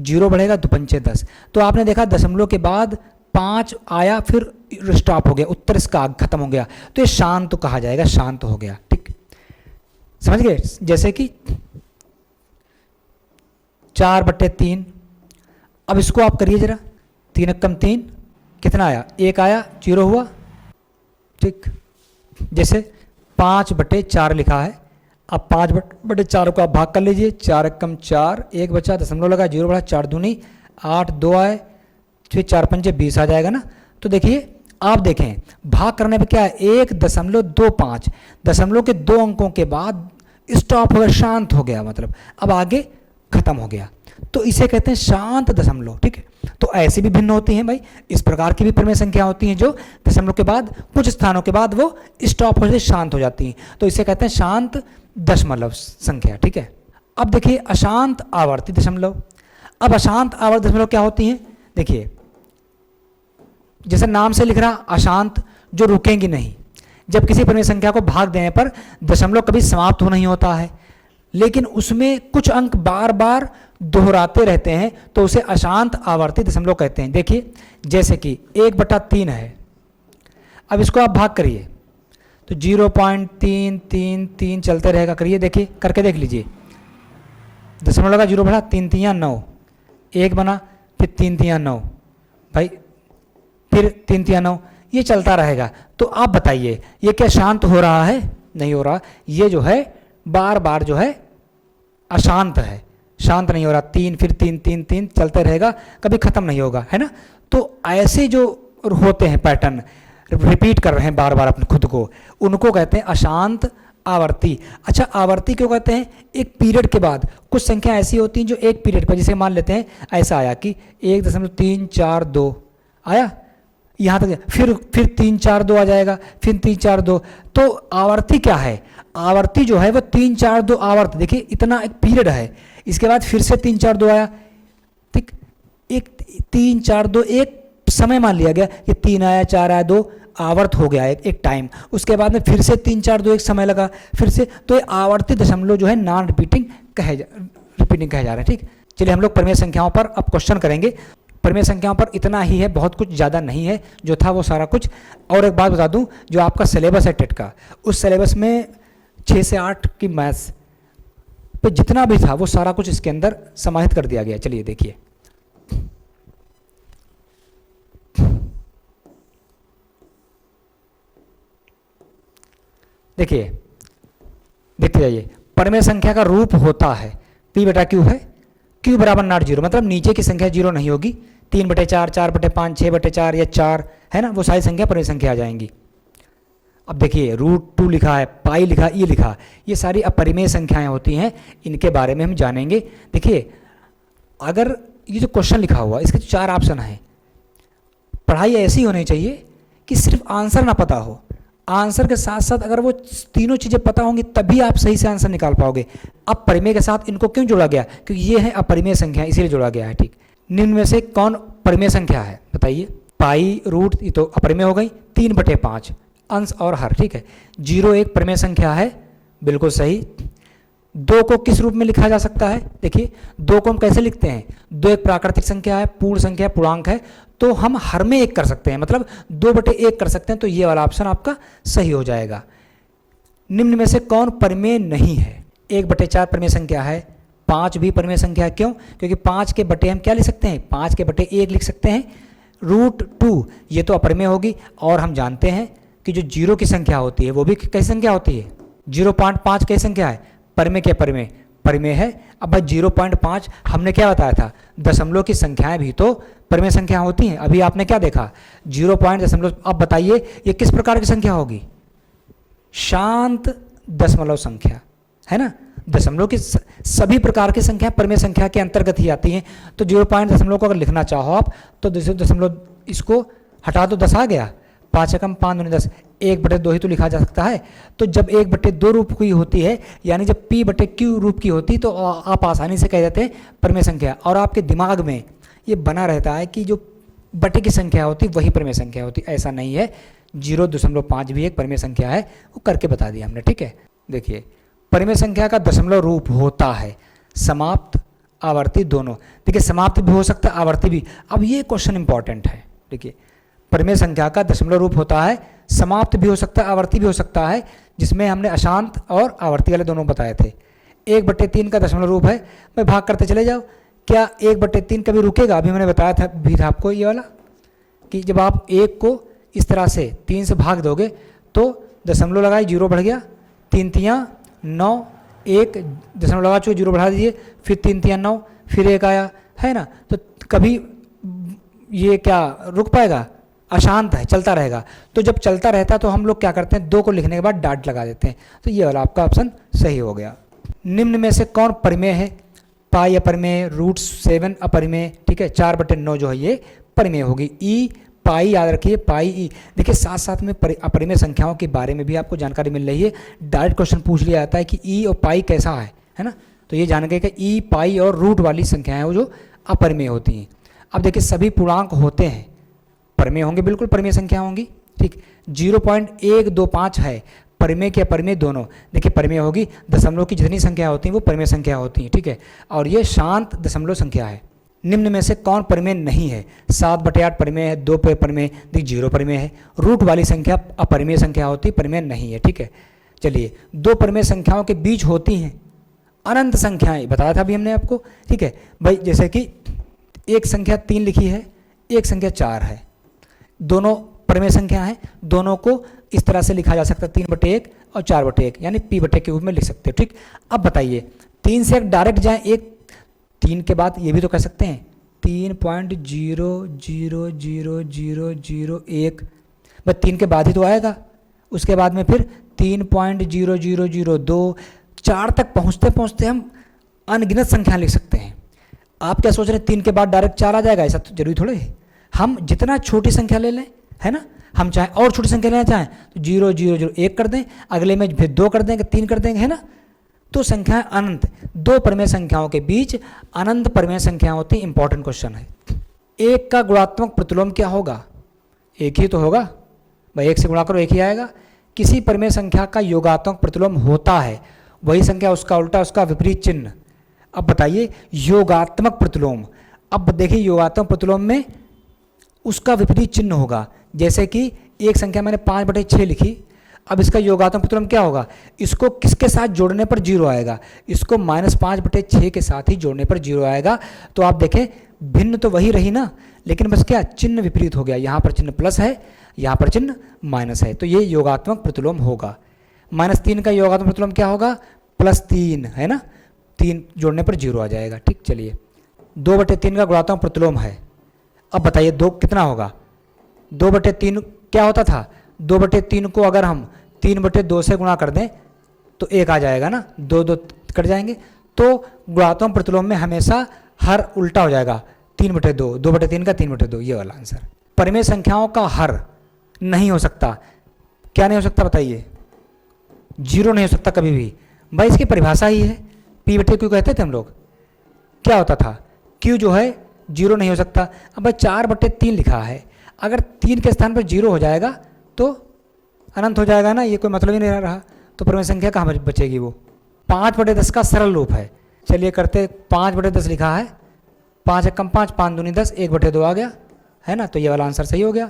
0 बढ़ेगा, 2 पंचे 10। तो आपने देखा दशमलव के बाद 5 आया, फिर स्टॉप हो गया, उत्तर इसका खत्म हो गया, तो ये शांत कहा जाएगा, शांत हो गया, ठीक, समझ गए। जैसे कि 4/3, अब इसको आप करिए जरा, 3 × 3 कितना आया, 1 आया, 0 हुआ, ठीक। जैसे 5/4 लिखा है, अब 5/4 को आप भाग कर लीजिए, 4 × 4, 1 बचा, दशमलव लगा, 0 बढ़ा, 4 दूनी 8, 2 आए, फिर 4 पंचे 20 आ जाएगा ना। तो देखिए आप देखें भाग करने पे क्या है, 1.25, दशमलव के 2 अंकों के बाद स्टॉप हो गया, शांत हो गया, मतलब अब आगे खत्म हो गया, तो इसे कहते हैं शांत दशमलव, ठीक है। तो ऐसी भी भिन्न होती हैं भाई, इस प्रकार की भी परिमेय संख्या होती हैं जो दशमलव के बाद कुछ स्थानों के बाद वो स्टॉप हो जाती, शांत हो जाती हैं, तो इसे कहते हैं शांत दशमलव संख्या, ठीक है। अब देखिए अशांत आवर्ती दशमलव। अब अशांत आवर्ती दशमलव क्या होती हैं, देखिए जैसे नाम से लिख रहा, अशांत, जो रुकेंगी नहीं। जब किसी परिमेय संख्या को भाग देने पर दशमलव कभी समाप्त हो नहीं होता है, लेकिन उसमें कुछ अंक बार बार दोहराते रहते हैं, तो उसे अशांत आवर्ती दशमलव कहते हैं। देखिए जैसे कि 1/3 है, अब इसको आप भाग करिए तो 0.333 चलते रहेगा, करिए, देखिए करके देख लीजिए, दशमलव का 0 बढ़ा, 3 × 9, 1 बना, फिर 3 × 9 भाई, फिर 3 × 9, ये चलता रहेगा। तो आप बताइए ये क्या शांत हो रहा है, नहीं हो रहा, ये जो है बार बार जो है अशांत है, शांत नहीं हो रहा, 3 फिर 3 चलते रहेगा, कभी खत्म नहीं होगा, है ना। तो ऐसे जो होते हैं पैटर्न, रिपीट कर रहे हैं बार बार अपने खुद को, उनको कहते हैं अशांत आवर्ती। अच्छा आवर्ती क्यों कहते हैं, एक पीरियड के बाद कुछ संख्या ऐसी होती हैं जो एक पीरियड पर, जैसे मान लेते हैं ऐसा आया कि 1.342 आया यहाँ तक, फिर 342 आ जाएगा, फिर 342। तो आवर्ती क्या है, आवर्ती जो है वो 342 आवर्त, देखिए इतना एक पीरियड है, इसके बाद फिर से 342 आया, ठीक, एक 342 एक समय मान लिया गया कि 3 आया, 4 आया, 2 आवर्त हो गया एक टाइम, उसके बाद में फिर से 3 4 2 एक समय लगा फिर से, तो ये आवर्ती दशमलव जो है नॉन रिपीटिंग कहे जा रहे हैं। ठीक, चलिए हम लोग परिमेय संख्याओं पर अब क्वेश्चन करेंगे। परिमेय संख्याओं पर इतना ही है, बहुत कुछ ज़्यादा नहीं है, जो था वो सारा कुछ। और एक बात बता दूं, जो आपका सिलेबस है टेट का, उस सिलेबस में 6 से 8 की मैथ्स पे जितना भी था वो सारा कुछ इसके अंदर समाहित कर दिया गया। चलिए देखिए, देखते जाइए। परिमेय संख्या का रूप होता है P बटा Q है, Q बराबर नॉट जीरो, मतलब नीचे की संख्या जीरो नहीं होगी। 3/4, 4/5, 6/4 या 4 है ना, वो सारी संख्या परिमेय संख्या आ जाएंगी। अब देखिए √2 लिखा है, पाई लिखा, ये लिखा, ये सारी अपरिमेय संख्याएं होती हैं, इनके बारे में हम जानेंगे। देखिए अगर ये जो क्वेश्चन लिखा हुआ, इसके 4 ऑप्शन हैं। पढ़ाई ऐसी होनी चाहिए कि सिर्फ आंसर ना पता हो, आंसर के साथ साथ अगर वो तीनों चीज़ें पता होंगी तभी आप सही से आंसर निकाल पाओगे। अब परिमेय के साथ इनको क्यों जोड़ा गया, क्योंकि ये है अपरिमेय संख्या, इसीलिए जोड़ा गया है। ठीक, निम्न में से कौन परिमेय संख्या है बताइए। पाई रूट, ये तो अपरिमेय हो गई। 3/5 अंश और हर, ठीक है। 0 एक परिमेय संख्या है, बिल्कुल सही। 2 को किस रूप में लिखा जा सकता है, देखिए 2 को हम कैसे लिखते हैं, 2 एक प्राकृतिक संख्या है, पूर्ण संख्या, पूर्णांक है, तो हम हर में 1 कर सकते हैं, मतलब 2/1 कर सकते हैं, तो ये वाला ऑप्शन आपका सही हो जाएगा। निम्न में से कौन परिमेय नहीं है, 1/4 परिमेय संख्या है, 5 भी परिमेय संख्या है। क्यों, क्योंकि 5 के बटे हम क्या लिख सकते हैं, 5/1 लिख सकते हैं। √2 ये तो अपरिमेय होगी, और हम जानते हैं कि जो 0 की संख्या होती है वो भी कैसी संख्या होती है, 0.5 कैसी संख्या है, परिमेय के परिमेय परिमेय है। अब भाई 0.5 हमने क्या बताया था, दशमलव की संख्याएं भी तो परिमेय संख्या होती हैं। अभी आपने क्या देखा, 0.0। अब बताइए ये किस प्रकार की संख्या होगी, शांत दशमलव संख्या है ना। दशमलव की सभी प्रकार की संख्या परिमेय संख्या के अंतर्गत ही आती हैं। तो 0.0 को अगर लिखना चाहो आप तो दशमलव इसको हटा दो, 10 आ गया, 5 एकम 5 दूनी 10, 1/2 ही तो लिखा जा सकता है। तो जब 1/2 रूप की होती है, यानी जब P/Q रूप की होती, तो आप आसानी से कह देते हैं परिमेय संख्या, और आपके दिमाग में ये बना रहता है कि जो बटे की संख्या होती वही परिमेय संख्या होती। ऐसा नहीं है, 0.5 भी एक परिमेय संख्या है, वो करके बता दिया हमने। ठीक है, देखिए परिमेय संख्या का दशमलव रूप होता है समाप्त, आवर्ती दोनों। देखिए समाप्त भी हो सकता है, आवर्ती भी। अब ये क्वेश्चन इंपॉर्टेंट है, देखिए परिमेय संख्या का दशमलव रूप होता है, समाप्त भी हो सकता है, आवर्ती भी हो सकता है, जिसमें हमने अशांत और आवर्ती वाले दोनों बताए थे। 1/3 का दशमलव रूप है, मैं भाग करते चले जाओ, क्या 1/3 कभी रुकेगा, अभी मैंने बताया था भी था आपको ये वाला, कि जब आप 1 को इस तरह से 3 से भाग दोगे तो दशमलव लगाए 0 बढ़ गया, 3 तियाँ 9, 1 दशमलव लगा चुके 0 बढ़ा दीजिए, फिर 3 तियाँ 9, फिर 1 आया, है ना। तो कभी ये क्या रुक पाएगा, अशांत है, चलता रहेगा। तो जब चलता रहता है तो हम लोग क्या करते हैं, 2 को लिखने के बाद डॉट लगा देते हैं। तो ये वाला आपका ऑप्शन सही हो गया। निम्न में से कौन परिमेय है, पाई अपरिमेय, √7 अपरिमेय, ठीक है। 4/9 जो है ये परिमेय होगी। ई पाई याद रखिए, पाई ई। देखिए साथ साथ में अपरिमेय संख्याओं के बारे में भी आपको जानकारी मिल रही है। डायरेक्ट क्वेश्चन पूछ लिया जाता है कि ई और पाई कैसा है ना। तो ये जान गए कि ई पाई और रूट वाली संख्याएं वो जो अपरिमेय होती हैं। अब देखिए सभी पूर्णांक होते हैं, परिमेय होंगे, बिल्कुल परिमेय संख्या होंगी, ठीक। 0.125 है, परिमेय के अपरिमेय दोनों। देखिए परिमेय होगी, दशमलव की जितनी संख्या होती हैं वो परिमेय संख्या होती हैं, ठीक है। और ये शांत दशमलव संख्या है। निम्न में से कौन परिमेय नहीं है, 7/8 परिमेय है, 2 परिमेय, देखिए 0 परिमेय है। रूट वाली संख्या अपरिमेय संख्या होती, परिमेय नहीं है, ठीक है। चलिए 2 परिमेय संख्याओं के बीच होती हैं अनंत संख्याएं, बताया था अभी हमने आपको, ठीक है भाई। जैसे कि एक संख्या 3 लिखी है, एक संख्या 4 है, दोनों परिमेय संख्या हैं, दोनों को इस तरह से लिखा जा सकता है 3/1 और 4/1, यानी P/Q के रूप में लिख सकते हो, ठीक। अब बताइए 3 से एक डायरेक्ट जाए, एक 3 के बाद ये भी तो कह सकते हैं 3.0000001, बस 3 के बाद ही तो आएगा, उसके बाद में फिर 3.00002, 4 तक पहुँचते पहुँचते हम अनगिनत संख्या लिख सकते हैं। आप क्या सोच रहे हैं 3 के बाद डायरेक्ट 4 आ जाएगा, ऐसा तो जरूरी थोड़े है। हम जितना छोटी संख्या ले लें, है ना, हम चाहे और छोटी संख्या लेना चाहें तो 0.001 कर दें, अगले में फिर 2 कर देंगे, 3 कर देंगे, है ना। तो संख्या अनंत, 2 परिमेय संख्याओं के बीच अनंत परिमेय संख्या होती है। इंपॉर्टेंट क्वेश्चन है। एक का गुणात्मक प्रतिलोम क्या होगा? एक ही तो होगा भाई, एक से गुणा करो एक ही आएगा। किसी परिमेय संख्या का योगात्मक प्रतिलोम होता है, वही संख्या उसका उल्टा उसका विपरीत चिन्ह। अब बताइए योगात्मक प्रतिलोम, अब देखिए योगात्मक प्रतिलोम में उसका विपरीत चिन्ह होगा। जैसे कि एक संख्या मैंने 5/6 लिखी, अब इसका योगात्मक प्रतिलोम क्या होगा? इसको किसके साथ जोड़ने पर 0 आएगा? इसको -5/6 के साथ ही जोड़ने पर 0 आएगा। तो आप देखें भिन्न तो वही रही ना, लेकिन बस क्या चिन्ह विपरीत हो गया, यहाँ पर चिन्ह प्लस है, यहाँ पर चिन्ह माइनस है, तो ये योगात्मक प्रतिलोम होगा। -3 का योगात्मक प्रतिलोम क्या होगा? +3 है ना, 3 जोड़ने पर 0 आ जाएगा। ठीक, चलिए 2/3 का गुणात्मक प्रतिलोम है। अब बताइए 2 कितना होगा? 2/3 क्या होता था? 2/3 को अगर हम 3/2 से गुणा कर दें तो 1 आ जाएगा ना, 2 कट जाएंगे। तो गुणात्मक प्रतिलोम में हमेशा हर उल्टा हो जाएगा, 3/2, 2/3 का 3/2, ये वाला आंसर। परिमेय संख्याओं का हर नहीं हो सकता। क्या नहीं हो सकता बताइए? 0 नहीं हो सकता कभी भी भाई, इसकी परिभाषा ही है, P/Q कहते थे हम लोग। क्या होता था? Q जो है 0 नहीं हो सकता। अब भाई 4/3 लिखा है, अगर 3 के स्थान पर 0 हो जाएगा तो अनंत हो जाएगा ना, ये कोई मतलब ही नहीं रहा, तो परिमेय संख्या कहाँ बचेगी वो? 5/10 का सरल रूप है। चलिए करते, 5/10 लिखा है, 5 × 5, 5 दूनी 10, 1/2 आ गया है ना, तो ये वाला आंसर सही हो गया।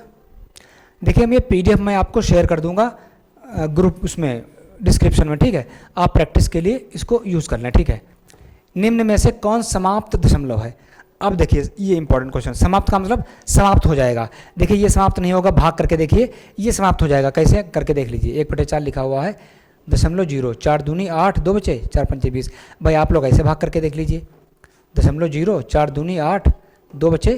देखिए हम ये PDF मैं आपको शेयर कर दूंगा ग्रुप उसमें डिस्क्रिप्शन में, ठीक है, आप प्रैक्टिस के लिए इसको यूज़ कर लें, ठीक है। निम्न में से कौन समाप्त दशमलव है? अब देखिए ये इंपॉर्टेंट क्वेश्चन, समाप्त का मतलब समाप्त हो जाएगा। देखिए ये समाप्त नहीं होगा, भाग करके देखिए ये समाप्त हो जाएगा, कैसे करके देख लीजिए। 1/4 लिखा हुआ है, 0.0, 4 दूनी 8, 2 बचे 4 पंचे 20। भाई आप लोग ऐसे भाग करके देख लीजिए, 0.0, 4 दूनी 8, 2 बचे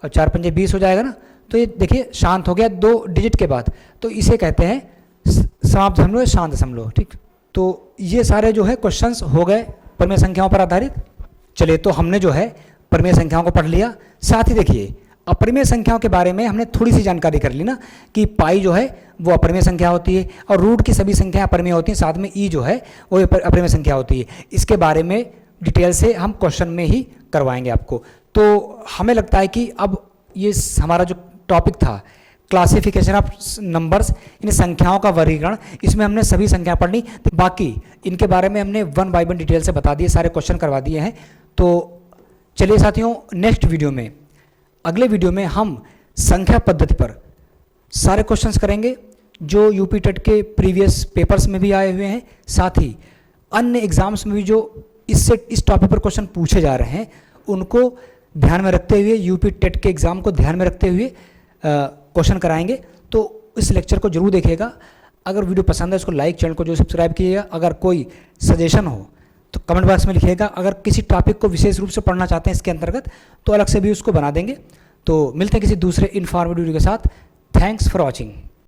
और 4 पंचे 20 हो जाएगा ना। तो ये देखिए शांत हो गया 2 डिजिट के बाद, तो इसे कहते हैं समाप्त दशमलव, शांत दशमलव। ठीक, तो ये सारे जो है क्वेश्चंस हो गए परिमेय संख्याओं पर आधारित। चलिए तो हमने जो है परिमेय संख्याओं को पढ़ लिया, साथ ही देखिए अपरिमेय संख्याओं के बारे में हमने थोड़ी सी जानकारी कर ली ना, कि पाई जो है वो अपरिमेय संख्या होती है और रूट की सभी संख्याएं अपरिमेय होती हैं, साथ में ई जो है वो अपरिमेय संख्या होती है। इसके बारे में डिटेल से हम क्वेश्चन में ही करवाएंगे आपको। तो हमें लगता है कि अब ये हमारा जो टॉपिक था क्लासिफिकेशन ऑफ नंबर्स, इन संख्याओं का वर्गीकरण, इसमें हमने सभी संख्या पढ़ ली, बाकी इनके बारे में हमने 1 बाय 1 डिटेल से बता दिए, सारे क्वेश्चन करवा दिए हैं। तो चलिए साथियों नेक्स्ट वीडियो में, अगले वीडियो में हम संख्या पद्धति पर सारे क्वेश्चंस करेंगे जो यूपी टेट के प्रीवियस पेपर्स में भी आए हुए हैं, साथ ही अन्य एग्जाम्स में भी जो इस टॉपिक पर क्वेश्चन पूछे जा रहे हैं उनको ध्यान में रखते हुए, यूपी टेट के एग्ज़ाम को ध्यान में रखते हुए क्वेश्चन कराएंगे। तो इस लेक्चर को जरूर देखिएगा। अगर वीडियो पसंद है इसको लाइक, चैनल को जो सब्सक्राइब कीजिएगा। अगर कोई सजेशन हो तो कमेंट बॉक्स में लिखिएगा। अगर किसी टॉपिक को विशेष रूप से पढ़ना चाहते हैं इसके अंतर्गत तो अलग से भी उसको बना देंगे। तो मिलते हैं किसी दूसरे इन्फॉर्मेटिव वीडियो के साथ। Thanks for watching.